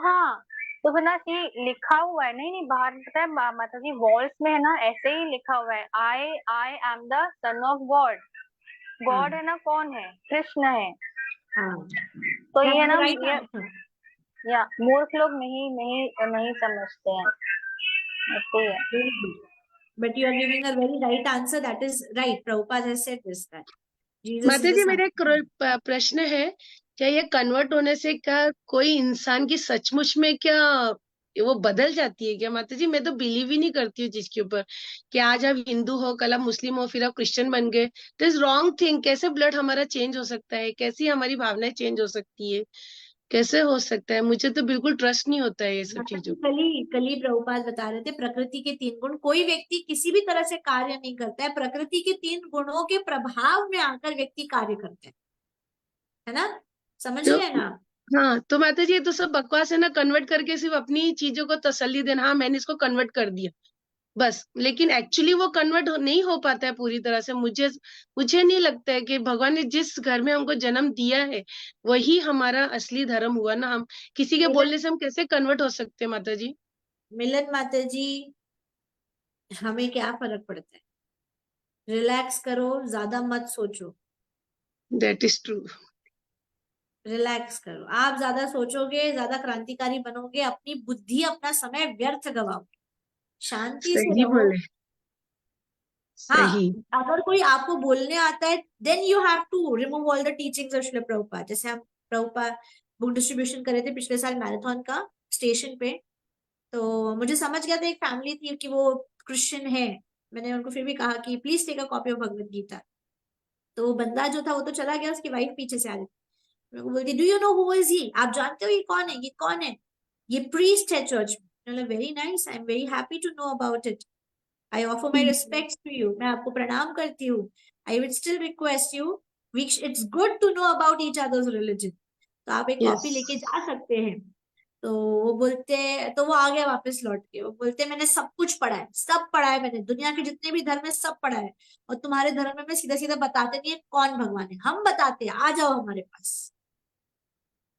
हाँ, तो फिर ना ये लिखा हुआ है, नहीं नहीं बाहर पता है माता जी वॉल्स में है ना ऐसे ही लिखा हुआ है, I am the son of God. God है ना कौन है, कृष्ण है। हाँ तो ये ना राइट ये आंसर। या मूर्ख लोग नहीं नहीं नहीं समझते हैं, ऐसे ही है। But you are giving a very right answer. That is right. Prabhupada has said this, that Jesus is माता the जी son. मेरा एक प्रश्न है, क्या ये कन्वर्ट होने से क्या कोई इंसान की सचमुच में क्या वो बदल जाती है क्या माता जी? मैं तो बिलीव ही नहीं करती हूँ जिसके ऊपर कि आज आप हिंदू हो, कल आप मुस्लिम हो, फिर आप क्रिश्चियन बन गए। This is wrong thing. कैसे ब्लड हमारा चेंज हो सकता है, कैसी हमारी भावनाएं चेंज हो सकती है, कैसे हो सकता है? मुझे तो बिल्कुल ट्रस्ट नहीं होता है ये सब चीजों। कल ही प्रभुपाद बता रहे थे प्रकृति के 3 गुण, कोई व्यक्ति किसी भी तरह से कार्य नहीं करता है, प्रकृति के 3 गुणों के प्रभाव में आकर व्यक्ति कार्य करते हैं, है ना, समझ तो रहे हैं ना। हाँ, तो माता जी ये तो सब बकवास है ना, कन्वर्ट करके सिर्फ अपनी चीजों को तसल्ली देना, हाँ मैंने इसको कन्वर्ट कर दिया बस। लेकिन एक्चुअली वो कन्वर्ट नहीं हो पाता है पूरी तरह से। मुझे नहीं लगता है कि भगवान ने जिस घर में हमको जन्म दिया है वही हमारा असली धर्म हुआ ना। हम किसी के बोलने से हम कैसे कन्वर्ट हो सकते हैं माता जी? मिलन माता जी, हमें क्या फर्क पड़ता है, रिलैक्स करो, ज्यादा मत सोचो, दैट इज ट्रू। रिलैक्स करो। आप ज्यादा सोचोगे, ज्यादा क्रांतिकारी बनोगे, अपनी बुद्धि अपना समय व्यर्थ गवाओगे। शांति से सही रहो। बोले, हाँ, सही। अगर कोई आपको बोलने आता है then you have to remove all the teachings of Srila Prabhupada. जैसे हम प्रभुपाद बुक डिस्ट्रीब्यूशन कर रहे थे पिछले साल मैराथन का स्टेशन पे, तो मुझे समझ गया था एक फैमिली थी कि वो क्रिश्चियन है। मैंने उनको फिर भी कहा कि please take a copy of Bhagavad Gita. तो वो बंदा जो था वो तो चला गया, उसकी वाइफ पीछे से आ रही थी, मेरे को बोलती do you know who is he, आप जानते हो ये कौन है, ये कौन है, ये प्रीस्ट है चर्च में। Very nice, I am very happy to know about it, I offer my respect to you, मैं आपको प्रणाम करती हूँ। I will still request you, it's good to know about each others religion, तो आप एक कॉपी लेके जा सकते हैं। तो वो बोलते, तो वो आ गया वापस लौट के, वो बोलते मैंने सब कुछ पढ़ा है, सब पढ़ा है मैंने, दुनिया के जितने भी धर्म है सब पढ़ा है, और तुम्हारे धर्म में सीधा सीधा बताते नहीं है कौन भगवान है, हम बताते हैं, आ जाओ हमारे पास।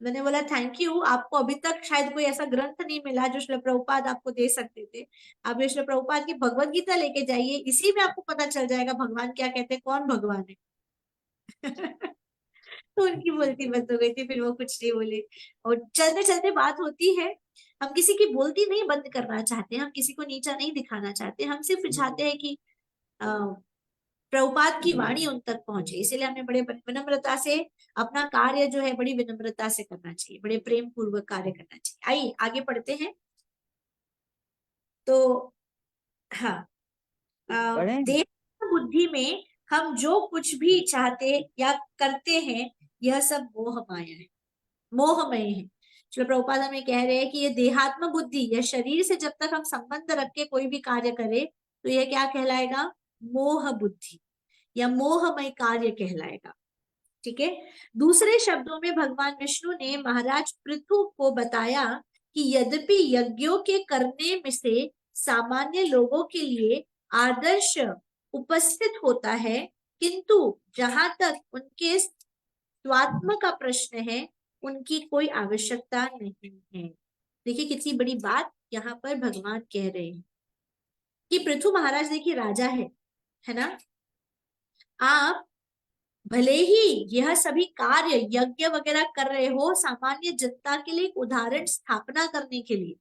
मैंने बोला थैंक यू, आपको अभी तक शायद कोई ऐसा ग्रंथ नहीं मिला जो श्रील प्रभुपाद आपको दे सकते थे, आप ये श्रील प्रभुपाद की भगवद गीता लेके जाइए, इसी में आपको पता चल जाएगा भगवान क्या कहते हैं, कौन भगवान है। तो उनकी बोलती बंद हो गई थी, फिर वो कुछ नहीं बोले, और चलते चलते बात होती है। हम किसी की बोलती नहीं बंद करना चाहते, हम किसी को नीचा नहीं दिखाना चाहते, हम सिर्फ चाहते हैं कि प्रभुपाद की वाणी उन तक पहुंचे, इसीलिए हमें बड़े विनम्रता से अपना कार्य जो है बड़ी विनम्रता से करना चाहिए, बड़े प्रेम पूर्वक कार्य करना चाहिए। आइए आगे पढ़ते हैं। तो हाँ, पढ़े। देह बुद्धि में हम जो कुछ भी चाहते या करते हैं यह सब मोह माया है, मोहमय है। श्रील प्रभुपाद हमें कह रहे हैं कि ये देहात्म बुद्धि या शरीर से जब तक हम संबंध रख के कोई भी कार्य करें तो यह क्या कहलाएगा, मोह बुद्धि या मोहमय कार्य कहलाएगा। ठीक है, दूसरे शब्दों में भगवान विष्णु ने महाराज पृथु को बताया कि यद्यपि यज्ञों के करने में से सामान्य लोगों के लिए आदर्श उपस्थित होता है, किंतु जहां तक उनके स्वात्म का प्रश्न है उनकी कोई आवश्यकता नहीं है। देखिए कितनी बड़ी बात यहाँ पर भगवान कह रहे हैं कि पृथु महाराज देखिए राजा है ना, आप भले ही यह सभी कार्य यज्ञ वगैरह कर रहे हो सामान्य जनता के लिए एक उदाहरण स्थापना करने के लिए,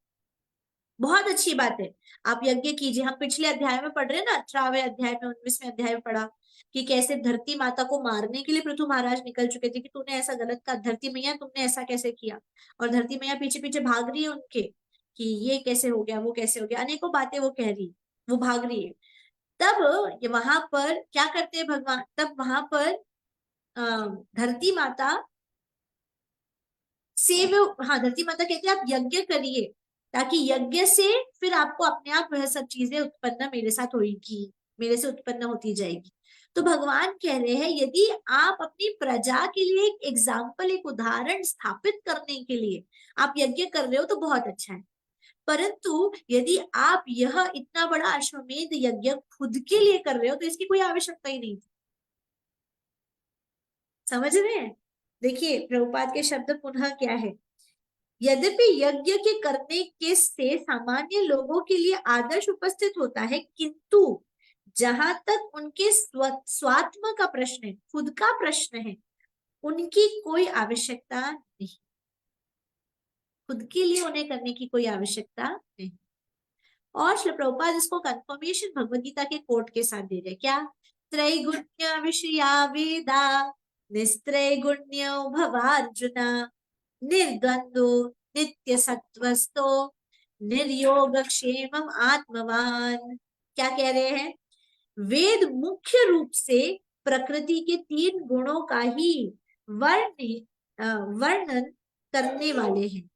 बहुत अच्छी बात है, आप यज्ञ कीजिए। हम पिछले अध्याय में पढ़ रहे हैं ना, 18वें अध्याय में 19वें अध्याय में पढ़ा कि कैसे धरती माता को मारने के लिए पृथु महाराज निकल चुके थे कि तूने ऐसा गलत कहा, धरती मैया तुमने ऐसा कैसे किया, और धरती मैया पीछे पीछे भाग रही है उनके कि ये कैसे हो गया, वो कैसे हो गया, अनेकों बातें वो कह रही, वो भाग रही है। तब वहां पर क्या करते हैं भगवान, तब वहां पर धरती माता से वो, हाँ धरती माता कहती है आप यज्ञ करिए ताकि यज्ञ से फिर आपको अपने आप वह सब चीजें उत्पन्न मेरे साथ होगी, मेरे से उत्पन्न होती जाएगी। तो भगवान कह रहे हैं यदि आप अपनी प्रजा के लिए एक एग्जाम्पल, एक उदाहरण स्थापित करने के लिए आप यज्ञ कर रहे हो तो बहुत अच्छा है, परंतु यदि आप यह इतना बड़ा अश्वमेध यज्ञ खुद के लिए कर रहे हो तो इसकी कोई आवश्यकता ही नहीं थी। समझ रहे हैं, देखिए प्रभुपाद के शब्द पुनः क्या है, यद्यपि यज्ञ के करने के से सामान्य लोगों के लिए आदर्श उपस्थित होता है, किंतु जहां तक उनके स्वात्म का प्रश्न है, खुद का प्रश्न है, उनकी कोई आवश्यकता नहीं, खुद के लिए उन्हें करने की कोई आवश्यकता नहीं। और श्री प्रभुपाद इसको कंफर्मेशन भगवद गीता के कोट के साथ दे रहे, क्या, त्रैगुण्य विषया वेदा निस्त्रैगुण्यो भवार्जुना निर्द्वंदो नित्य सत्वस्थो निर्योगक्षेमम आत्मवान। क्या कह रहे हैं, वेद मुख्य रूप से प्रकृति के 3 गुणों का ही वर्णन करने वाले हैं।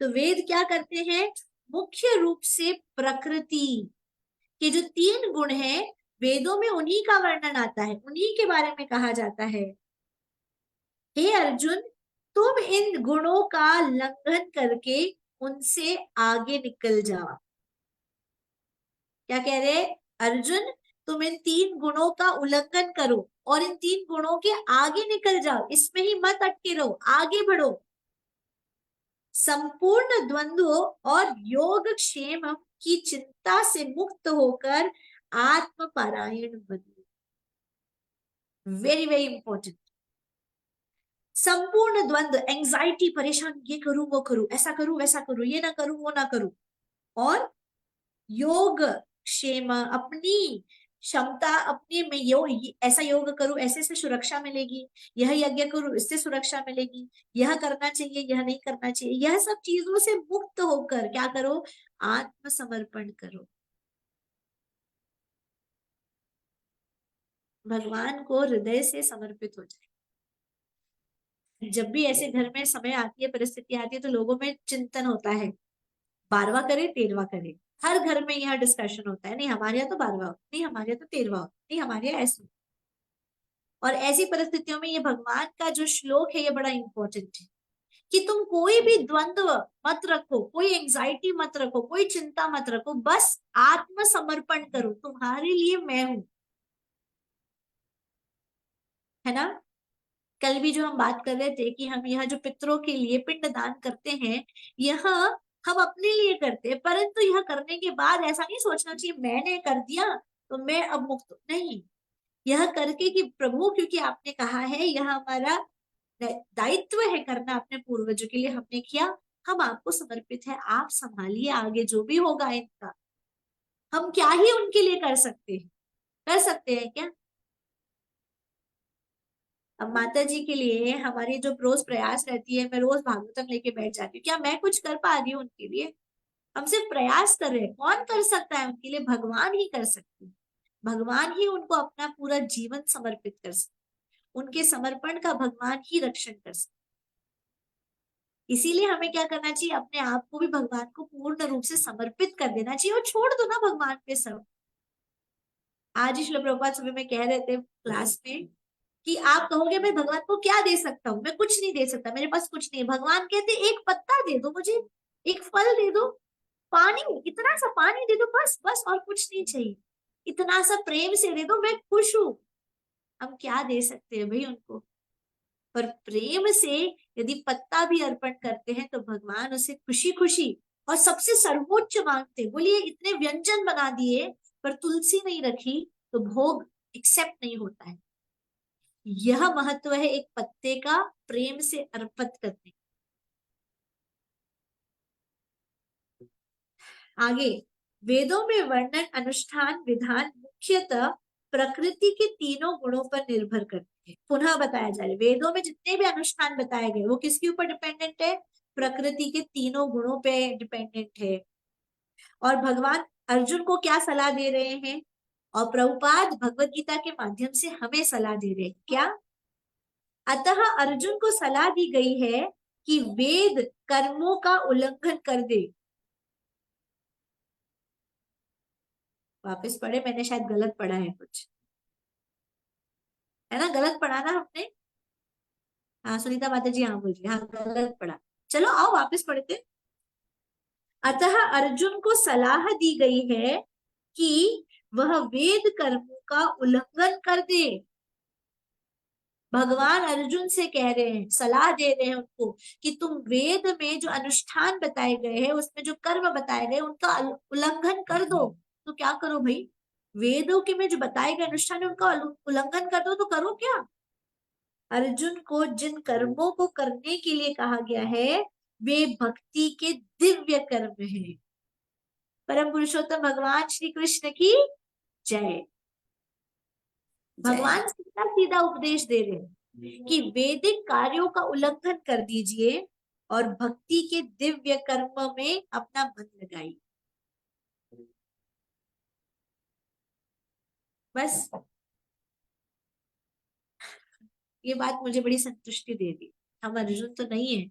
तो वेद क्या करते हैं, मुख्य रूप से प्रकृति के जो 3 गुण हैं वेदों में उन्हीं का वर्णन आता है, उन्हीं के बारे में कहा जाता है। हे अर्जुन, तुम इन गुणों का उल्लंघन करके उनसे आगे निकल जाओ। क्या कह रहे, अर्जुन तुम इन 3 गुणों का उल्लंघन करो और इन 3 गुणों के आगे निकल जाओ, इसमें ही मत अटके रहो, आगे बढ़ो, संपूर्ण द्वंद्वों और योगक्षेम की चिंता से मुक्त होकर आत्मपरायण बनो। वेरी वेरी इंपॉर्टेंट, संपूर्ण द्वंद्व, एंजाइटी, परेशान, ये करूं वो करूं, ऐसा करूं वैसा करूं, ये ना करूं वो ना करूं, और योग क्षेम, अपनी क्षमता, अपने में ऐसा योग करूं, ऐसे से सुरक्षा मिलेगी, यह यज्ञ करूं इससे सुरक्षा मिलेगी, यह करना चाहिए यह नहीं करना चाहिए, यह सब चीजों से मुक्त होकर क्या करो, आत्मसमर्पण करो, भगवान को हृदय से समर्पित हो जाए। जब भी ऐसे घर में समय आती है, परिस्थिति आती है, तो लोगों में चिंतन होता है, 12वां करे 13वां करे, हर घर में यह डिस्कशन होता है, नहीं हमारे यहाँ तो 12वां, नहीं हमारे यहाँ तो 13वां, नहीं हमारे यहाँ ऐसे। और ऐसी परिस्थितियों में ये भगवान का जो श्लोक है ये बड़ा इंपॉर्टेंट है कि तुम कोई भी द्वंद्व मत रखो, कोई एंजाइटी मत रखो, कोई चिंता मत रखो, बस आत्मसमर्पण करो, तुम्हारे लिए मैं हूं, है ना। कल भी जो हम बात कर रहे थे कि हम यह जो पितरों के लिए पिंड दान करते हैं, यह हम अपने लिए करते हैं, परंतु यह करने के बाद ऐसा नहीं सोचना चाहिए मैंने कर दिया तो मैं अब मुक्त नहीं, यह करके कि प्रभु क्योंकि आपने कहा है यह हमारा दायित्व है करना, अपने पूर्वजों के लिए हमने किया, हम आपको समर्पित है, आप संभालिए आगे जो भी होगा इनका, हम क्या ही उनके लिए कर सकते हैं क्या। अब माता जी के लिए हमारी जो रोज प्रयास रहती है, मैं रोज भागवतम लेके बैठ जाती हूँ, क्या मैं कुछ कर पा रही हूँ उनके लिए, हम सिर्फ प्रयास कर रहे हैं, कौन कर सकता है उनके लिए, भगवान ही कर सकते हैं, भगवान ही उनको अपना पूरा जीवन समर्पित कर सकते, उनके समर्पण का भगवान ही रक्षण कर सकते। इसीलिए हमें क्या करना चाहिए, अपने आप को भी भगवान को पूर्ण रूप से समर्पित कर देना चाहिए और छोड़ दो ना भगवान पे सब। आज ही श्रील प्रभुपाद सुबह में कह रहे थे क्लास में कि आप कहोगे मैं भगवान को क्या दे सकता हूँ, मैं कुछ नहीं दे सकता, मेरे पास कुछ नहीं है, भगवान कहते एक पत्ता दे दो मुझे, एक फल दे दो, पानी, इतना सा पानी दे दो, बस बस और कुछ नहीं चाहिए, इतना सा प्रेम से दे दो, मैं खुश हूं। हम क्या दे सकते हैं भाई उनको, पर प्रेम से यदि पत्ता भी अर्पण करते हैं तो भगवान उसे खुशी खुशी और सबसे सर्वोच्च मांगते, बोलिए इतने व्यंजन बना दिए पर तुलसी नहीं रखी तो भोग एक्सेप्ट नहीं होता है। यह महत्व है एक पत्ते का प्रेम से अर्पित करने। आगे वेदों में वर्णन, अनुष्ठान, विधान मुख्यतः प्रकृति के तीनों गुणों पर निर्भर करते हैं। पुनः बताया जा रहा है, वेदों में जितने भी अनुष्ठान बताए गए वो किसके ऊपर डिपेंडेंट है, प्रकृति के तीनों गुणों पे डिपेंडेंट है। और भगवान अर्जुन को क्या सलाह दे रहे हैं, और प्रभुपाद भगवत गीता के माध्यम से हमें सलाह दे रहे हैं क्या, अतः अर्जुन को सलाह दी गई है कि वेद कर्मों का उल्लंघन कर दे। वापस पढ़े, मैंने शायद गलत पढ़ा है कुछ, है ना, गलत पढ़ा ना हमने, हाँ सुनीता माता जी हाँ बोल रही, हाँ गलत पढ़ा, चलो आओ वापस पढ़ते। अतः अर्जुन को सलाह दी गई है कि वह वेद कर्मों का उल्लंघन कर दे। भगवान अर्जुन से कह रहे हैं, सलाह दे रहे हैं उनको कि तुम वेद में जो अनुष्ठान बताए गए हैं, उसमें जो कर्म बताए गए उनका उल्लंघन कर दो। तो क्या करो भाई, वेदों के में जो बताए गए अनुष्ठान है उनका उल्लंघन कर दो, तो करो क्या। अर्जुन को जिन कर्मों को करने के लिए कहा गया है वे भक्ति के दिव्य कर्म हैं। परम पुरुषोत्तम भगवान श्री कृष्ण की जय। भगवान सीधा सीधा उपदेश दे रहे हैं कि वैदिक कार्यों का उल्लंघन कर दीजिए और भक्ति के दिव्य कर्म में अपना मन लगाइए। बस ये बात मुझे बड़ी संतुष्टि दे दी। हम अर्जुन तो नहीं है,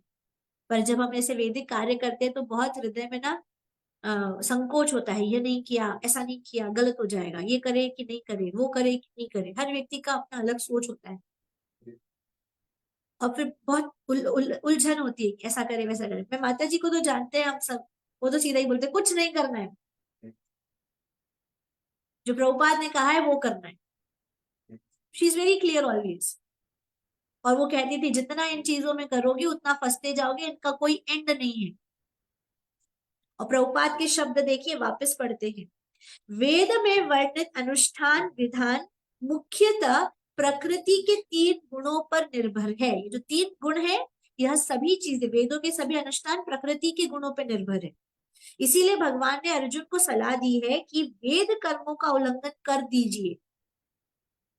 पर जब हम ऐसे वैदिक कार्य करते हैं तो बहुत हृदय में ना संकोच होता है, ये नहीं किया, ऐसा नहीं किया, गलत हो जाएगा, ये करे कि नहीं करे, वो करे कि नहीं करे, हर व्यक्ति का अपना अलग सोच होता है और फिर बहुत उलझन होती है, ऐसा करे वैसा करे। मैं माता जी को तो जानते हैं हम सब, वो तो सीधा ही बोलते कुछ नहीं करना है, जो प्रभुपाद ने कहा है वो करना है। She is very clear always. और वो कहती थी जितना इन चीजों में करोगे उतना फंसते जाओगे, इनका कोई एंड नहीं है। और प्रभुपाद के शब्द देखिए, वापस पढ़ते हैं, वेद में वर्णित अनुष्ठान विधान मुख्यतः प्रकृति के 3 गुणों पर निर्भर है। ये जो 3 गुण है, यह सभी चीजें, वेदों के सभी अनुष्ठान प्रकृति के गुणों पर निर्भर है। इसीलिए भगवान ने अर्जुन को सलाह दी है कि वेद कर्मों का उल्लंघन कर दीजिए।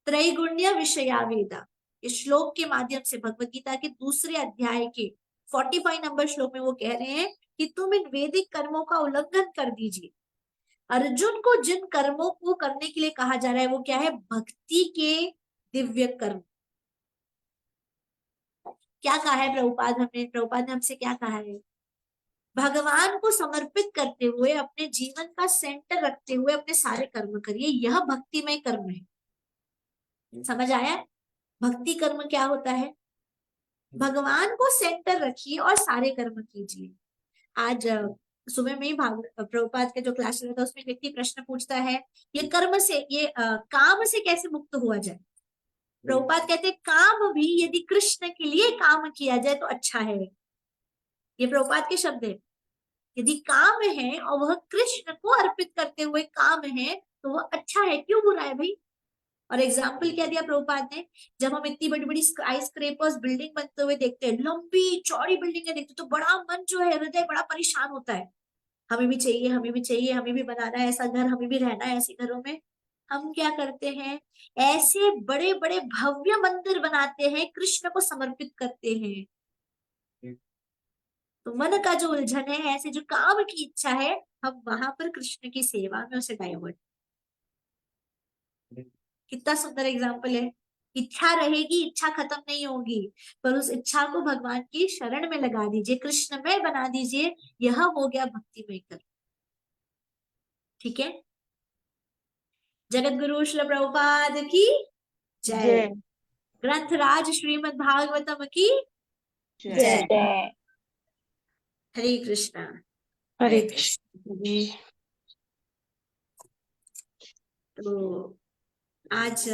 त्रैगुण्य विषया वेदा, इस श्लोक के माध्यम से भगवत गीता के दूसरे अध्याय के 45 नंबर श्लोक में वो कह रहे हैं कि तुम इन वैदिक कर्मों का उल्लंघन कर दीजिए। अर्जुन को जिन कर्मों को करने के लिए कहा जा रहा है वो क्या है? भक्ति के दिव्य कर्म। क्या कहा है प्रभुपाद ने हमसे क्या कहा है? भगवान को समर्पित करते हुए, अपने जीवन का सेंटर रखते हुए अपने सारे कर्म करिए, यह भक्तिमय कर्म है। समझ आया? भक्ति कर्म क्या होता है? भगवान को सेंटर रखिए और सारे कर्म कीजिए। आज सुबह में ही प्रभुपाद का जो क्लास चल रहा था उसमें एक व्यक्ति प्रश्न पूछता है, ये कर्म से, ये काम से कैसे मुक्त हुआ जाए? प्रभुपाद कहते हैं काम भी यदि कृष्ण के लिए काम किया जाए तो अच्छा है। ये प्रभुपाद के शब्द है। यदि काम है और वह कृष्ण को अर्पित करते हुए काम है तो वह अच्छा है, क्यों बुरा है भाई? और एग्जाम्पल क्या दिया प्रभुपाद ने? जब हम इतनी बड़ी बड़ी स्काई स्क्रेपर्स बिल्डिंग बनते हुए देखते हैं, लंबी चौड़ी बिल्डिंगें देखते हैं, तो बड़ा मन जो है, हृदय बड़ा परेशान होता है। हमें भी चाहिए, हमें भी चाहिए, हमें भी बनाना है ऐसा घर, हमें भी रहना है ऐसे घरों में। हम क्या करते हैं? ऐसे बड़े बड़े भव्य मंदिर बनाते हैं, कृष्ण को समर्पित करते हैं। तो मन का जो उलझन है, ऐसे जो काम की इच्छा है, हम वहां पर कृष्ण की सेवा में उसे डाइवर्ट। कितना सुंदर एग्जाम्पल है। इच्छा रहेगी, इच्छा खत्म नहीं होगी, पर उस इच्छा को भगवान की शरण में लगा दीजिए, कृष्णमय बना दीजिए। यह हो गया भक्तिमय कर्म। ठीक है? जगत गुरु श्री प्रभुपाद की जय। ग्रंथराज श्रीमद् भागवतम की जय। हरे कृष्णा। हरे कृष्ण जी। तो आज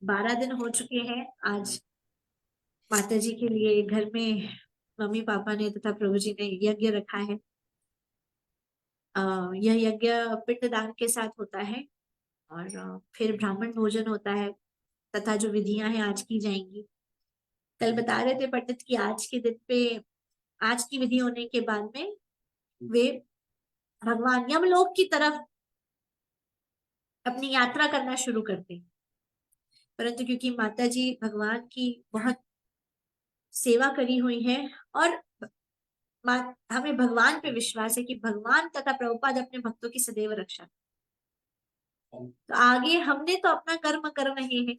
12 दिन हो चुके हैं। आज माता जी के लिए घर में मम्मी पापा ने तथा प्रभु जी ने यज्ञ रखा है। यह यज्ञ पिंडदान के साथ होता है और फिर ब्राह्मण भोजन होता है तथा जो विधियां हैं आज की जाएंगी। कल बता रहे थे पंडित कि आज के दिन पे, आज की विधि होने के बाद में वे भगवान यमलोक की तरफ अपनी यात्रा करना शुरू करते हैं। परंतु क्योंकि माता जी भगवान की बहुत सेवा करी हुई है और हमें भगवान पे विश्वास है कि भगवान तथा प्रभुपाद अपने भक्तों की सदैव रक्षा। तो आगे हमने तो अपना कर्म कर रहे हैं,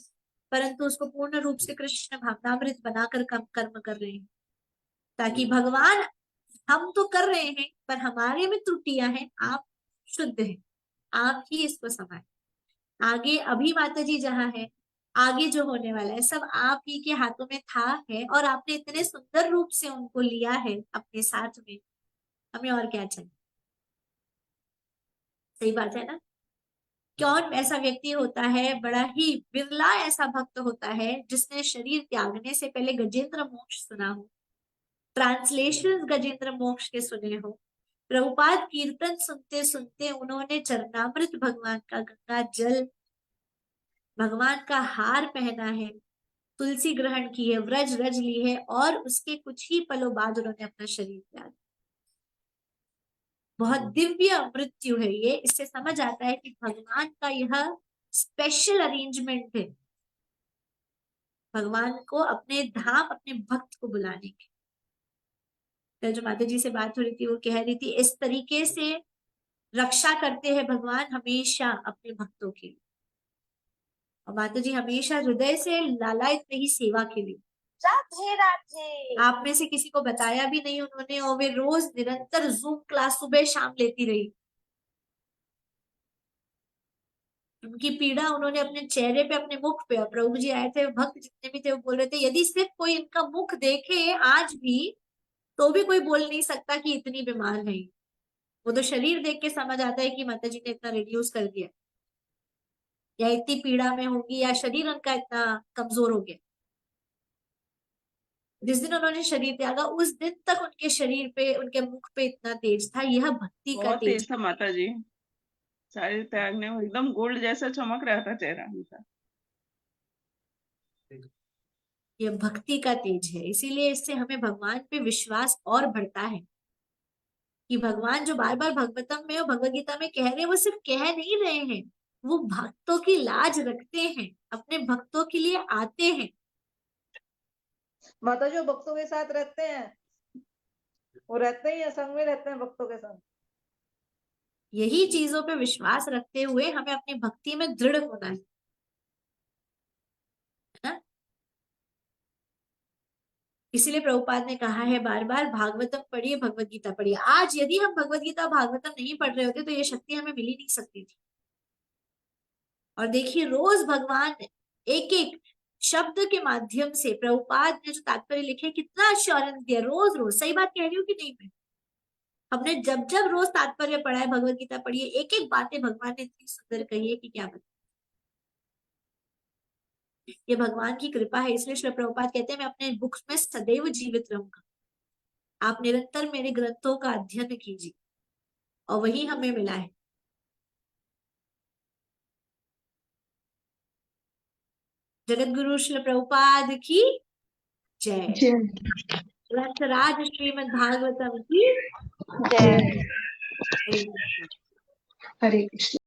परंतु उसको पूर्ण रूप से कृष्ण भावनामृत बनाकर कर्म कर रहे हैं, ताकि भगवान, हम तो कर रहे हैं पर हमारे में त्रुटियां हैं, आप शुद्ध हैं, आप ही इसको संभालें। आगे अभी माता जी जहाँ है, आगे जो होने वाला है, सब आप ही के हाथों में था है, और आपने इतने सुंदर रूप से उनको लिया है अपने साथ में। हमें और क्या चाहिए? सही बात है ना? कौन ऐसा व्यक्ति होता है, बड़ा ही बिरला ऐसा भक्त होता है जिसने शरीर त्यागने से पहले गजेंद्र मोक्ष सुना हो, ट्रांसलेशन गजेंद्र मोक्ष के सुने हो। प्रभुपाद कीर्तन सुनते सुनते उन्होंने चरणामृत भगवान का, गंगा जल भगवान का हार पहना है, तुलसी ग्रहण की है, व्रज रज ली है, और उसके कुछ ही पलों बाद उन्होंने अपना शरीर त्याग। बहुत दिव्य मृत्यु है ये। इससे समझ आता है कि भगवान का यह स्पेशल अरेंजमेंट है, भगवान को अपने धाम, अपने भक्त को बुलाने के। कल जो माता जी से बात हो रही थी वो कह रही थी इस तरीके से रक्षा करते हैं भगवान हमेशा अपने भक्तों की, और माता जी हमेशा हृदय से लालायित रही सेवा के लिए। राधे राधे। आप में से किसी को बताया भी नहीं उन्होंने, और वे रोज निरंतर जूम क्लास सुबह शाम लेती रही। उनकी पीड़ा उन्होंने अपने चेहरे पे, अपने मुख पे, प्रभु जी आए थे, भक्त जितने भी थे वो बोल रहे थे यदि सिर्फ कोई इनका मुख देखे आज भी तो भी कोई बोल नहीं सकता कि इतनी बीमार है। वो तो शरीर देख के समझ आता है कि माता जी ने इतना रिड्यूस कर दिया, या इतनी पीड़ा में होगी, या शरीर उनका इतना कमजोर हो गया। जिस दिन उन्होंने शरीर त्यागा उस दिन तक उनके शरीर पे, उनके मुख पे इतना तेज था। यह भक्ति का बहुत तेज तेज था माता जी। शरीर त्यागने में एकदम गोल्ड जैसा चमक रहा था चेहरा उनका। यह भक्ति का तेज है। इसीलिए इससे हमें भगवान पे विश्वास और बढ़ता है कि भगवान जो बार बार भगवतम में और भगवत गीता में कह रहे हैं, वो सिर्फ कह नहीं रहे हैं, वो भक्तों की लाज रखते हैं, अपने भक्तों के लिए आते हैं। माता जो भक्तों के साथ रहते हैं, वो रहते ही हैं, संग में रहते हैं भक्तों के साथ। यही चीजों पे विश्वास रखते हुए हमें अपनी भक्ति में दृढ़ होना है ना। इसीलिए प्रभुपाद ने कहा है बार बार, भागवतम पढ़िए, भगवत गीता पढ़िए। आज यदि हम भगवत गीता भागवतम नहीं पढ़ रहे होते तो ये शक्ति हमें मिल ही नहीं सकती थी। और देखिए रोज भगवान एक एक शब्द के माध्यम से प्रभुपाद ने जो तात्पर्य लिखे, कितना एश्योरेंस दिया। रोज रोज, सही बात कह रही हूँ कि नहीं मैं? हमने जब जब रोज तात्पर्य पढ़ा है, भगवत गीता पढ़ी है, एक एक बातें भगवान ने इतनी सुंदर कही है कि क्या बता। ये भगवान की कृपा है। इसलिए श्री प्रभुपाद कहते हैं मैं अपने बुक्स में सदैव जीवित रहूंगा, आप निरंतर मेरे ग्रंथों का अध्ययन कीजिए। और वही हमें मिला है। जगत गुरु श्री प्रभुपाद की जय। ग्रंथराज श्रीमद् भागवतम की जय। जय। हरे कृष्ण।